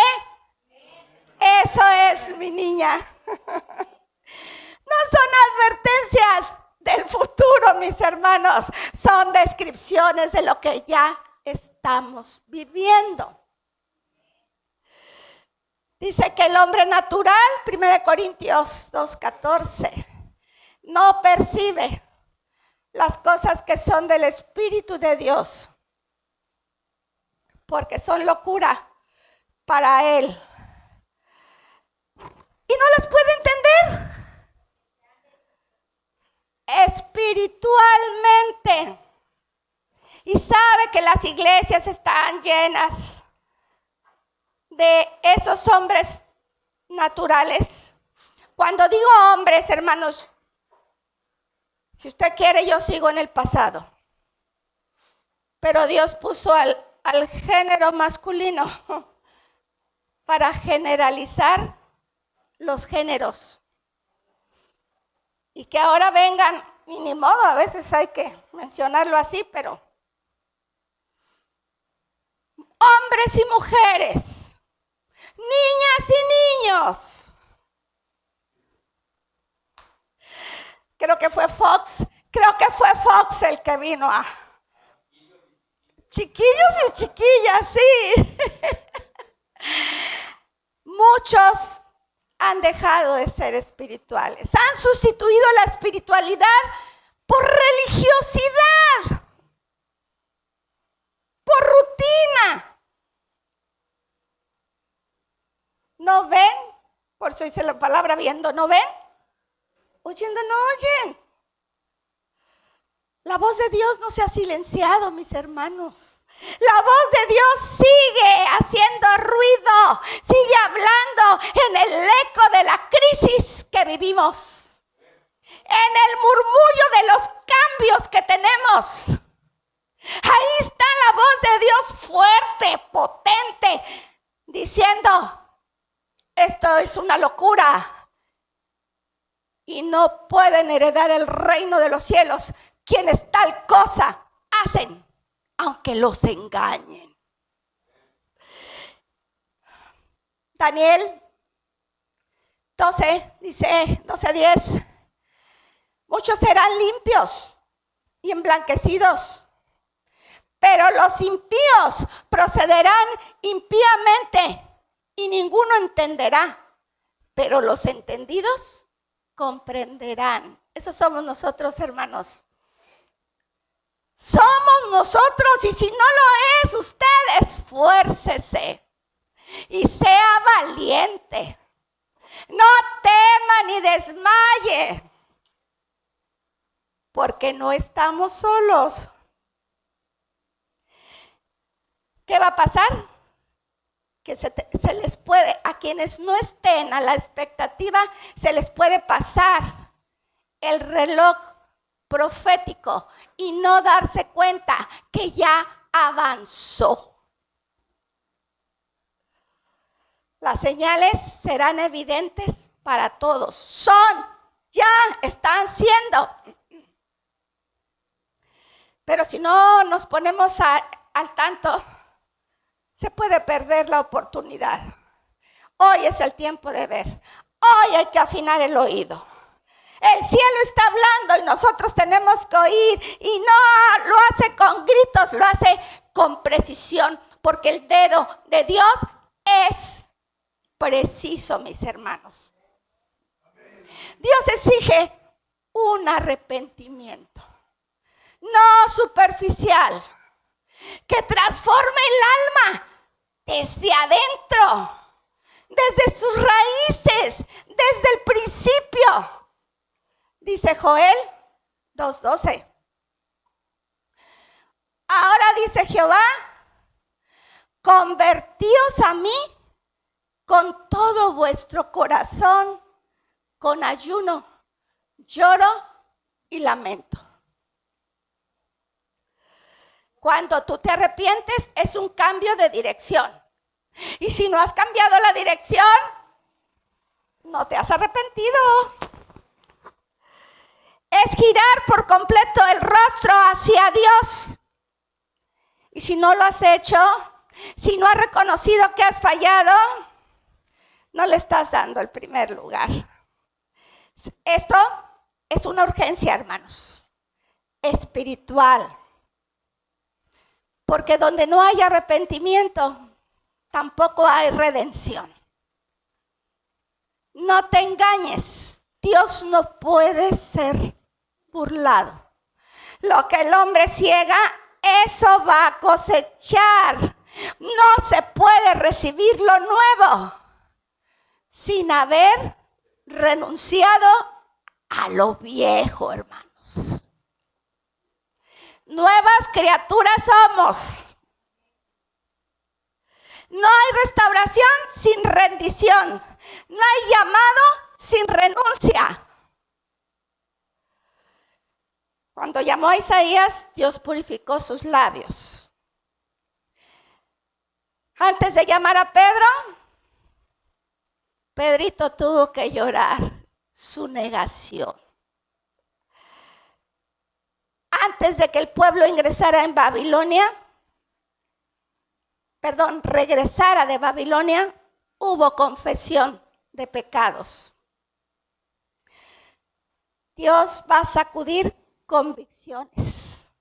Eso es, mi niña. No son advertencias del futuro, mis hermanos. Son descripciones de lo que ya estamos viviendo. Dice que el hombre natural, 1 Corintios 2:14, no percibe las cosas que son del Espíritu de Dios, porque son locura para él. Y no las puede entender espiritualmente. Y sabe que las iglesias están llenas de esos hombres naturales. Cuando digo hombres, hermanos, si usted quiere, yo sigo en el pasado. Pero Dios puso al género masculino para generalizar los géneros. Y que ahora vengan, y ni modo, a veces hay que mencionarlo así, pero hombres y mujeres, niñas y niños. Creo que fue Fox el que vino a... Chiquillos y chiquillas, sí. Muchos han dejado de ser espirituales. Han sustituido la espiritualidad por religiosidad, por rutina. ¿No ven? Por eso dice la palabra viendo, ¿no ven? Oyendo, no oyen. La voz de Dios no se ha silenciado, mis hermanos. La voz de Dios sigue haciendo ruido, sigue hablando en el eco de la crisis que vivimos, en el murmullo de los cambios que tenemos. Ahí está la voz de Dios fuerte, potente, diciendo, esto es una locura y no pueden heredar el reino de los cielos quienes tal cosa hacen, aunque los engañen. Daniel 12, dice 12:10. Muchos serán limpios y emblanquecidos, pero los impíos procederán impíamente y ninguno entenderá, pero los entendidos comprenderán. Esos somos nosotros, hermanos. Somos nosotros, y si no lo es usted, esfuércese y sea valiente. No tema ni desmaye, porque no estamos solos. ¿Qué va a pasar? Que se les puede, a quienes no estén a la expectativa, se les puede pasar el reloj profético y no darse cuenta que ya avanzó. Las señales serán evidentes para todos. Están siendo. Pero si no nos ponemos al tanto, se puede perder la oportunidad. Hoy es el tiempo de ver. Hoy hay que afinar el oído. El cielo está hablando y nosotros tenemos que oír, y no lo hace con gritos, lo hace con precisión, porque el dedo de Dios es preciso, mis hermanos. Dios exige un arrepentimiento, no superficial, que transforme el alma desde adentro, desde sus raíces, desde el principio. Dice Joel 2:12. Ahora dice Jehová, convertíos a mí con todo vuestro corazón, con ayuno, lloro y lamento. Cuando tú te arrepientes es un cambio de dirección. Y si no has cambiado la dirección, no te has arrepentido. Es girar por completo el rostro hacia Dios. Y si no lo has hecho, si no has reconocido que has fallado, no le estás dando el primer lugar. Esto es una urgencia, hermanos, espiritual. Porque donde no hay arrepentimiento, tampoco hay redención. No te engañes, Dios no puede ser burlado. Lo que el hombre ciega, eso va a cosechar. No se puede recibir lo nuevo sin haber renunciado a lo viejo, hermanos. Nuevas criaturas somos. No hay restauración sin rendición. No hay llamado sin renuncia. Cuando llamó a Isaías, Dios purificó sus labios. Antes de llamar a Pedro, Pedrito tuvo que llorar su negación. Antes de que el pueblo regresara de Babilonia, hubo confesión de pecados. Dios va a sacudir convicciones.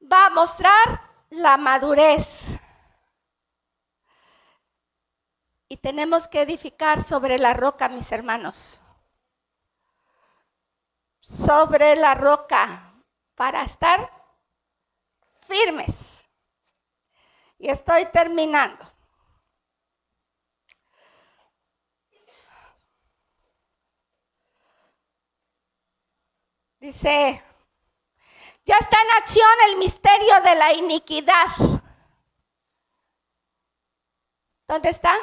Va a mostrar la madurez. Y tenemos que edificar sobre la roca, mis hermanos. Sobre la roca para estar firmes. Y estoy terminando. Dice, ya está en acción el misterio de la iniquidad. ¿Dónde está?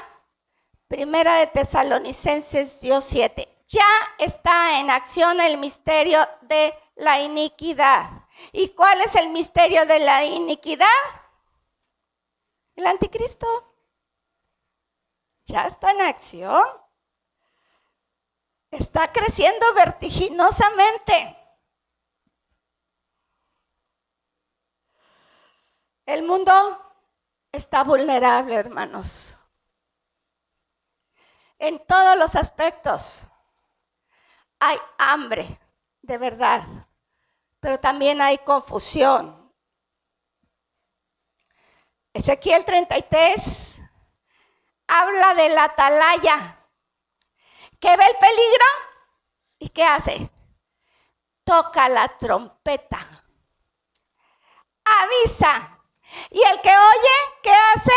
Primera de Tesalonicenses 2:7. Ya está en acción el misterio de la iniquidad. ¿Y cuál es el misterio de la iniquidad? El anticristo. Ya está en acción. Está creciendo vertiginosamente. El mundo está vulnerable, hermanos. En todos los aspectos. Hay hambre, de verdad, pero también hay confusión. Ezequiel 33 habla de la atalaya, que ve el peligro y ¿qué hace? Toca la trompeta, avisa, y el que oye, ¿qué hace?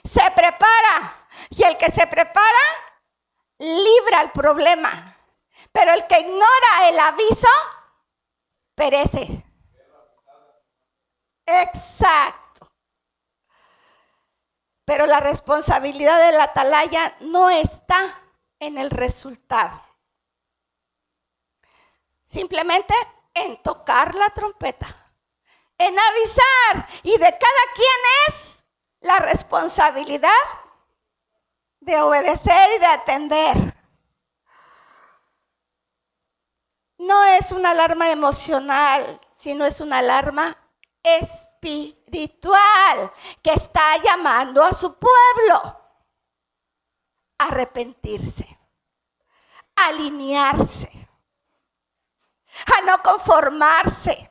Se prepara, y el que se prepara, libra el problema. Pero el que ignora el aviso, perece. Exacto. Pero la responsabilidad de la atalaya no está en el resultado. Simplemente en tocar la trompeta, en avisar. Y de cada quien es la responsabilidad de obedecer y de atender. No es una alarma emocional, sino es una alarma espiritual que está llamando a su pueblo a arrepentirse, a alinearse, a no conformarse.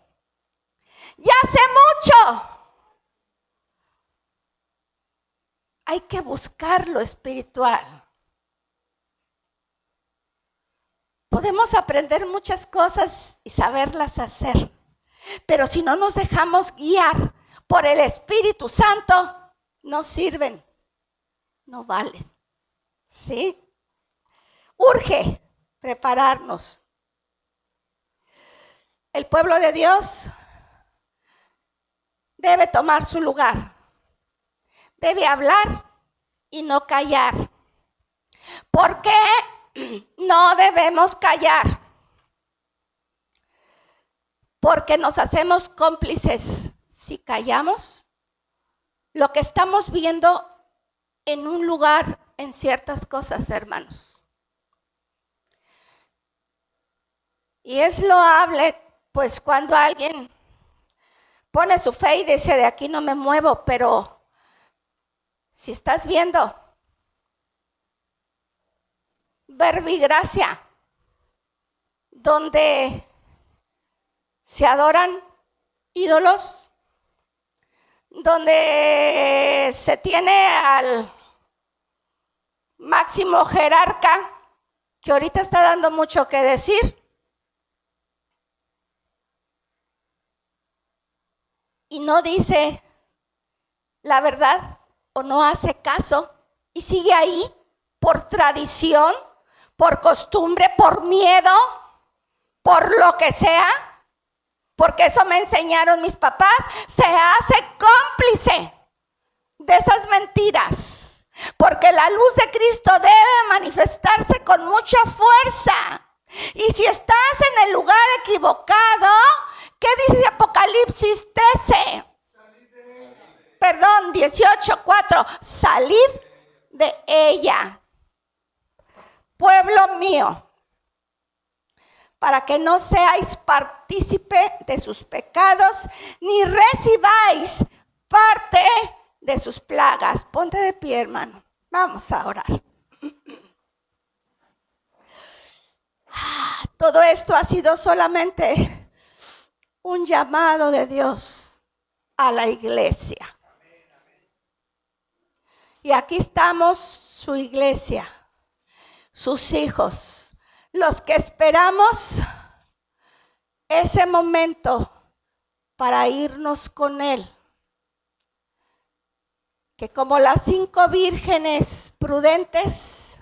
Ya hace mucho. Hay que buscar lo espiritual. Podemos aprender muchas cosas y saberlas hacer, pero si no nos dejamos guiar por el Espíritu Santo, no sirven, no valen. ¿Sí? Urge prepararnos. El pueblo de Dios debe tomar su lugar. Debe hablar y no callar. ¿Por qué no debemos callar? Porque nos hacemos cómplices. Si callamos, lo que estamos viendo en un lugar, en ciertas cosas, hermanos. Y es loable, pues cuando alguien pone su fe y dice, de aquí no me muevo, pero si estás viendo Verbigracia, donde se adoran ídolos, donde se tiene al máximo jerarca, que ahorita está dando mucho que decir, y no dice la verdad o no hace caso y sigue ahí por tradición, por costumbre, por miedo, por lo que sea, porque eso me enseñaron mis papás, se hace cómplice de esas mentiras, porque la luz de Cristo debe manifestarse con mucha fuerza. Y si estás en el lugar equivocado, ¿qué dice Apocalipsis 13? 18:4, salid de ella, pueblo mío, para que no seáis partícipe de sus pecados, ni recibáis parte de sus plagas. Ponte de pie, hermano. Vamos a orar. Todo esto ha sido solamente un llamado de Dios a la iglesia. Y aquí estamos, su iglesia, sus hijos, los que esperamos ese momento para irnos con Él. Que como las 5 vírgenes prudentes,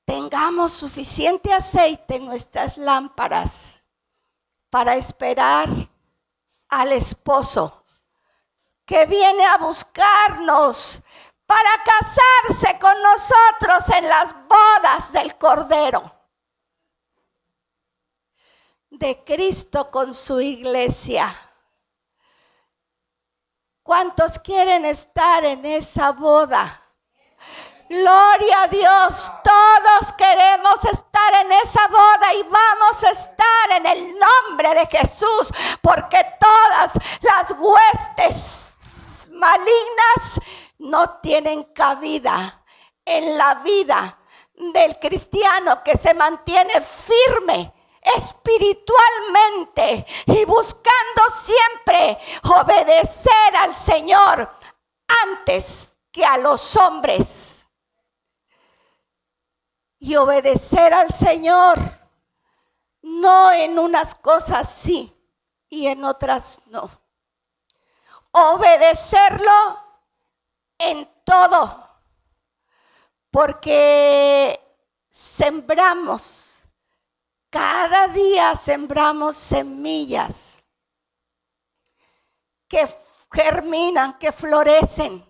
tengamos suficiente aceite en nuestras lámparas para esperar al esposo que viene a buscarnos para casarse con nosotros en las bodas del Cordero de Cristo con su iglesia. ¿Cuántos quieren estar en esa boda? Gloria a Dios, todos queremos estar en esa boda y vamos a estar en el nombre de Jesús, porque todas las huestes malignas no tienen cabida en la vida del cristiano que se mantiene firme espiritualmente y buscando siempre obedecer al Señor antes que a los hombres. Y obedecer al Señor no en unas cosas sí y en otras no. Obedecerlo en todo, porque sembramos, cada día sembramos semillas que germinan, que florecen.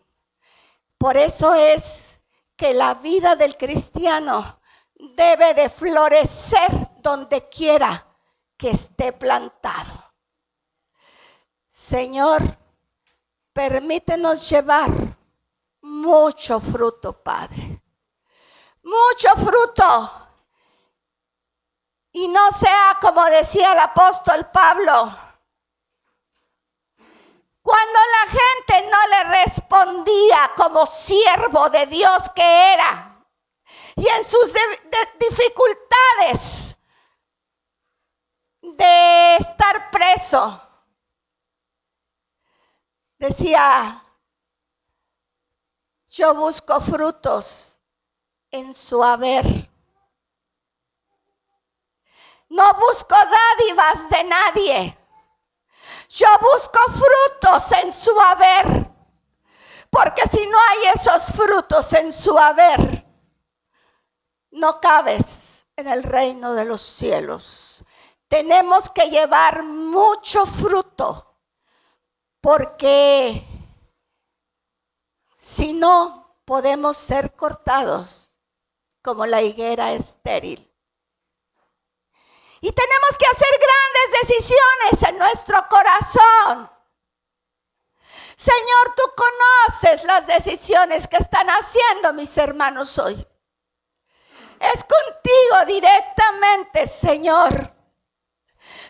Por eso es que la vida del cristiano debe de florecer donde quiera que esté plantado. Señor, permítenos llevar mucho fruto, Padre. Mucho fruto. Y no sea como decía el apóstol Pablo, cuando la gente no le respondía como siervo de Dios que era, y en sus dificultades de estar preso, decía, yo busco frutos en su haber. No busco dádivas de nadie. Yo busco frutos en su haber. Porque si no hay esos frutos en su haber, no cabes en el reino de los cielos. Tenemos que llevar mucho fruto porque si no podemos ser cortados como la higuera estéril. Y tenemos que hacer grandes decisiones en nuestro corazón. Señor, tú conoces las decisiones que están haciendo mis hermanos hoy. Es contigo directamente, Señor.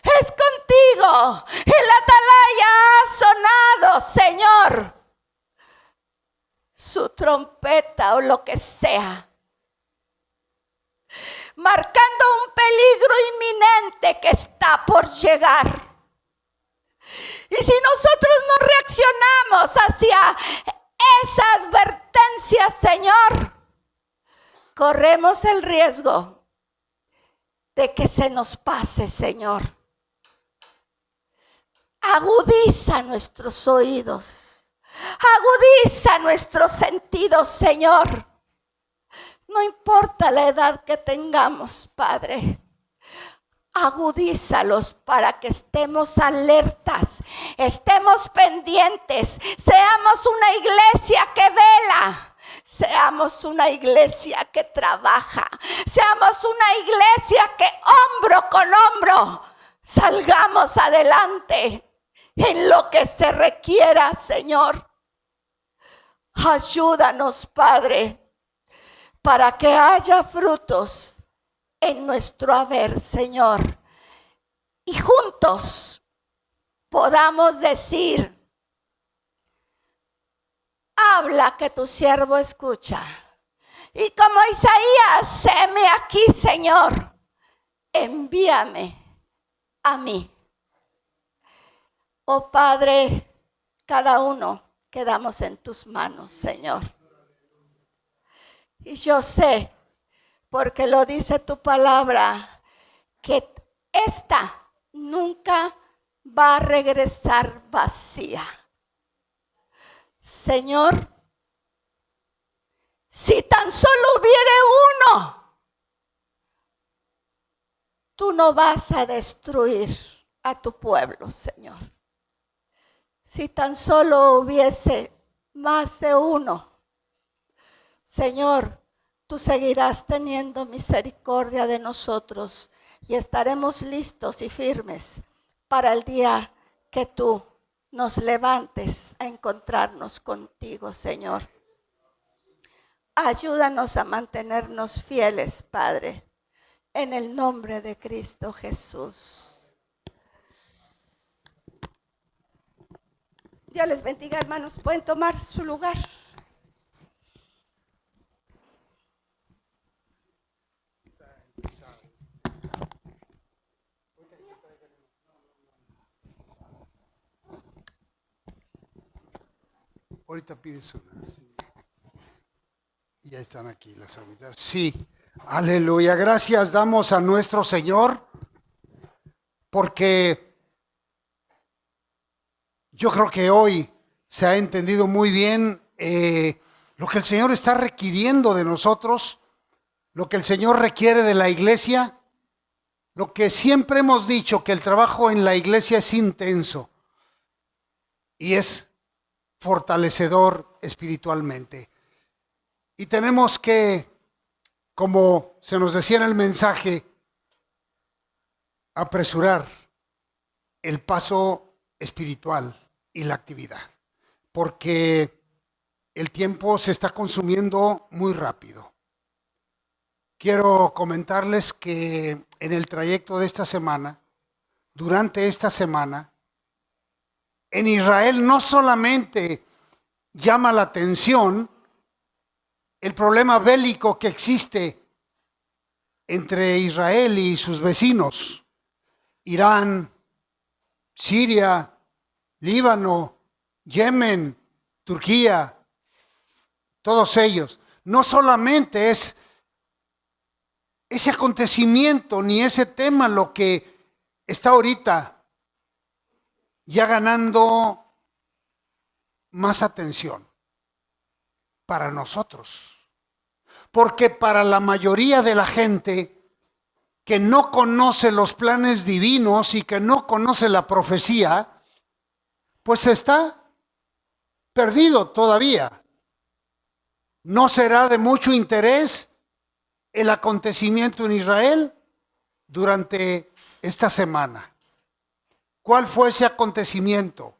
Es contigo. El atalaya ha sonado, Señor. Su trompeta o lo que sea. Marcando un peligro inminente que está por llegar. Y si nosotros no reaccionamos hacia esa advertencia, Señor, corremos el riesgo de que se nos pase, Señor. Agudiza nuestros oídos. Agudiza nuestros sentidos, Señor. No importa la edad que tengamos, Padre. Agudízalos para que estemos alertas, estemos pendientes, seamos una iglesia que vela, seamos una iglesia que trabaja, seamos una iglesia que hombro con hombro salgamos adelante en lo que se requiera, Señor. Ayúdanos, Padre, para que haya frutos en nuestro haber, Señor, y juntos podamos decir: habla que tu siervo escucha. Y como Isaías, heme aquí, Señor, envíame a mí. Oh Padre, cada uno quedamos en tus manos, Señor. Y yo sé, porque lo dice tu palabra, que esta nunca va a regresar vacía. Señor, si tan solo hubiere uno, tú no vas a destruir a tu pueblo, Señor. Si tan solo hubiese más de uno, Señor, tú seguirás teniendo misericordia de nosotros y estaremos listos y firmes para el día que tú nos levantes a encontrarnos contigo, Señor. Ayúdanos a mantenernos fieles, Padre, en el nombre de Cristo Jesús. Dios les bendiga, hermanos. Pueden tomar su lugar. Ahorita pides una. Sí. Ya están aquí las abuelas. Sí, aleluya. Gracias damos a nuestro Señor, porque yo creo que hoy se ha entendido muy bien lo que el Señor está requiriendo de nosotros, lo que el Señor requiere de la iglesia, lo que siempre hemos dicho, que el trabajo en la iglesia es intenso y es fortalecedor espiritualmente. Y tenemos que, como se nos decía en el mensaje, apresurar el paso espiritual y la actividad, porque el tiempo se está consumiendo muy rápido. Quiero comentarles que en el trayecto de esta semana, durante esta semana, en Israel no solamente llama la atención el problema bélico que existe entre Israel y sus vecinos, Irán, Siria, Líbano, Yemen, Turquía, todos ellos. No solamente es ese acontecimiento ni ese tema lo que está ahorita ya ganando más atención para nosotros. Porque para la mayoría de la gente que no conoce los planes divinos y que no conoce la profecía, pues está perdido todavía. No será de mucho interés el acontecimiento en Israel durante esta semana. ¿Cuál fue ese acontecimiento?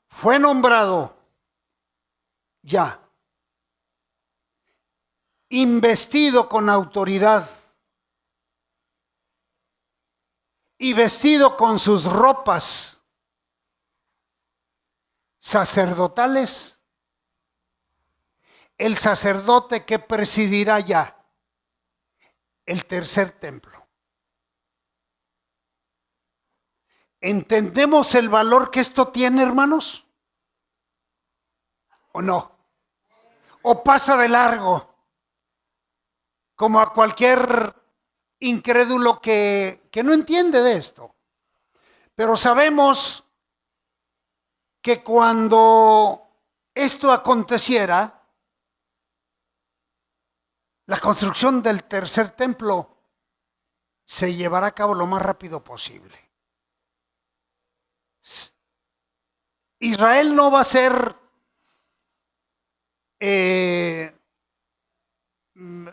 Fue nombrado ya, investido con autoridad y vestido con sus ropas sacerdotales, el sacerdote que presidirá ya el tercer templo. ¿Entendemos el valor que esto tiene, hermanos? ¿O no? ¿O pasa de largo? Como a cualquier incrédulo que no entiende de esto. Pero sabemos que cuando esto aconteciera, la construcción del tercer templo se llevará a cabo lo más rápido posible. Israel no va a ser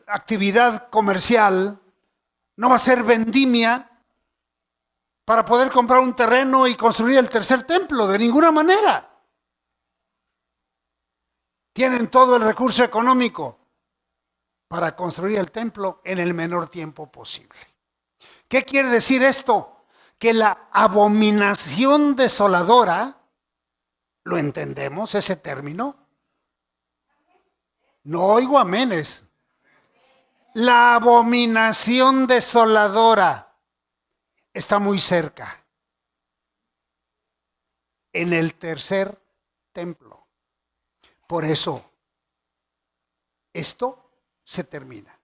actividad comercial, no va a ser vendimia para poder comprar un terreno y construir el tercer templo, de ninguna manera. Tienen todo el recurso económico para construir el templo en el menor tiempo posible. ¿Qué quiere decir esto? Que la abominación desoladora, ¿lo entendemos ese término? No oigo amenes. La abominación desoladora está muy cerca. En el tercer templo. Por eso, esto se termina.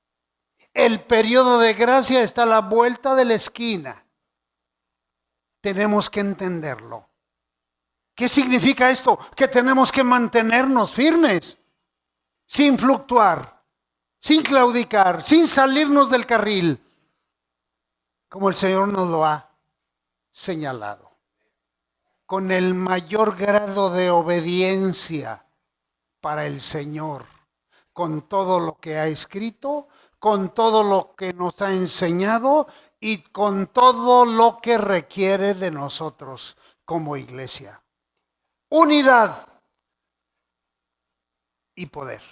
El periodo de gracia está a la vuelta de la esquina. Tenemos que entenderlo. ¿Qué significa esto? Que tenemos que mantenernos firmes, sin fluctuar, sin claudicar, sin salirnos del carril, como el Señor nos lo ha señalado, con el mayor grado de obediencia para el Señor, con todo lo que ha escrito, con todo lo que nos ha enseñado y con todo lo que requiere de nosotros como iglesia. Unidad y poder.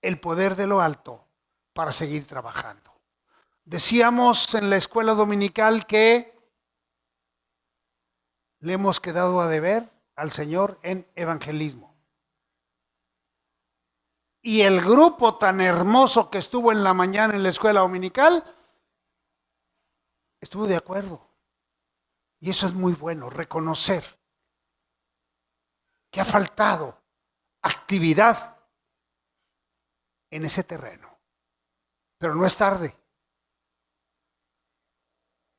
El poder de lo alto para seguir trabajando. Decíamos en la escuela dominical que le hemos quedado a deber al Señor en evangelismo. Y el grupo tan hermoso que estuvo en la mañana en la escuela dominical estuvo de acuerdo. Y eso es muy bueno, reconocer que ha faltado actividad en ese terreno. Pero no es tarde.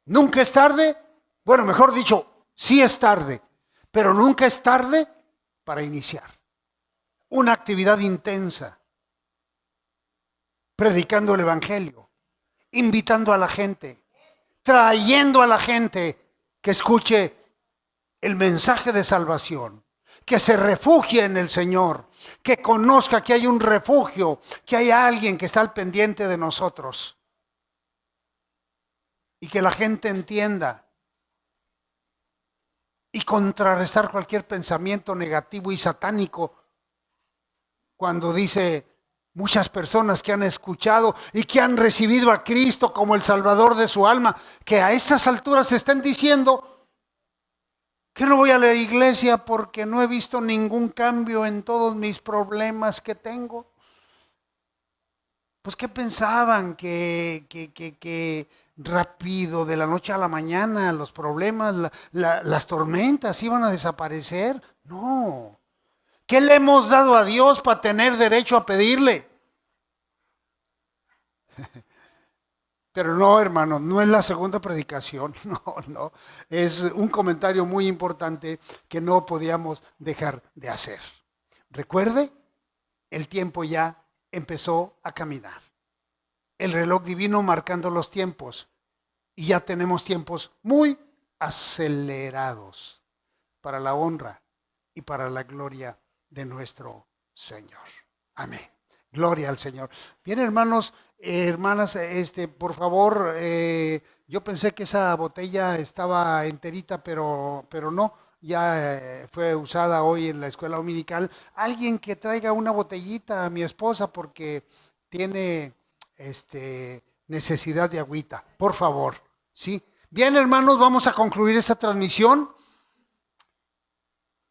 Nunca es tarde. Bueno, mejor dicho, sí es tarde, pero nunca es tarde para iniciar una actividad intensa, predicando el evangelio, invitando a la gente, trayendo a la gente que escuche el mensaje de salvación, que se refugie en el Señor, que conozca que hay un refugio, que hay alguien que está al pendiente de nosotros. Y que la gente entienda y contrarrestar cualquier pensamiento negativo y satánico cuando dice muchas personas que han escuchado y que han recibido a Cristo como el Salvador de su alma, que a estas alturas estén diciendo que no voy a la iglesia porque no he visto ningún cambio en todos mis problemas que tengo. Pues ¿qué pensaban? Que rápido, de la noche a la mañana, los problemas, las tormentas iban a desaparecer. No. ¿Qué le hemos dado a Dios para tener derecho a pedirle? Pero no, hermano, no es la segunda predicación, no. Es un comentario muy importante que no podíamos dejar de hacer. Recuerde, el tiempo ya empezó a caminar. El reloj divino marcando los tiempos. Y ya tenemos tiempos muy acelerados para la honra y para la gloria de nuestro Señor. Amén. Gloria al Señor. Bien, hermanos, hermanas, por favor, yo pensé que esa botella estaba enterita, pero no, ya fue usada hoy en la escuela dominical. Alguien que traiga una botellita a mi esposa porque tiene necesidad de agüita, por favor, ¿sí? Bien, hermanos, vamos a concluir esta transmisión.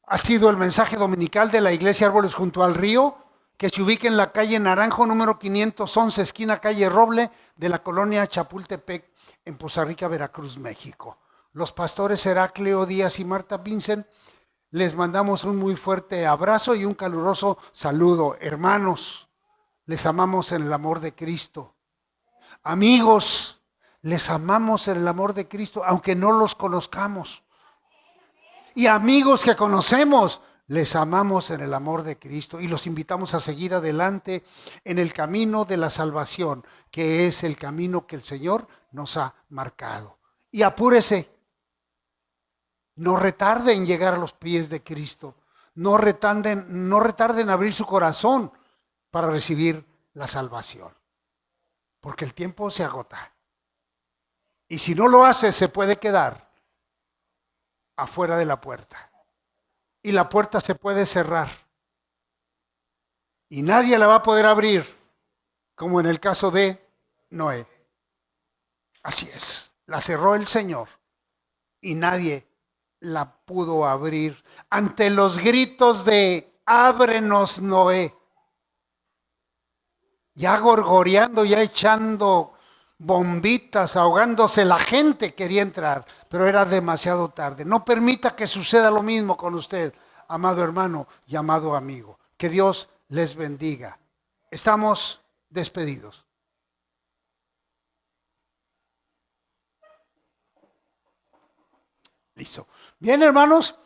Ha sido el mensaje dominical de la Iglesia Árboles junto al Río, que se ubica en la calle Naranjo, número 511, esquina calle Roble, de la colonia Chapultepec, en Poza Rica, Veracruz, México. Los pastores Heraclio Díaz y Marta Vincent, les mandamos un muy fuerte abrazo y un caluroso saludo. Hermanos, les amamos en el amor de Cristo. Amigos, les amamos en el amor de Cristo, aunque no los conozcamos. Y amigos que conocemos, les amamos en el amor de Cristo y los invitamos a seguir adelante en el camino de la salvación, que es el camino que el Señor nos ha marcado. Y apúrese, no retarde en llegar a los pies de Cristo, no retarde en abrir su corazón para recibir la salvación, porque el tiempo se agota. Y si no lo hace, se puede quedar afuera de la puerta. Y la puerta se puede cerrar. Y nadie la va a poder abrir, como en el caso de Noé. Así es, la cerró el Señor y nadie la pudo abrir ante los gritos de ábrenos, Noé. Ya gorgoreando, ya echando bombitas, ahogándose, la gente quería entrar, pero era demasiado tarde. No permita que suceda lo mismo con usted, amado hermano y amado amigo. Que Dios les bendiga. Estamos despedidos. Listo. Bien, hermanos.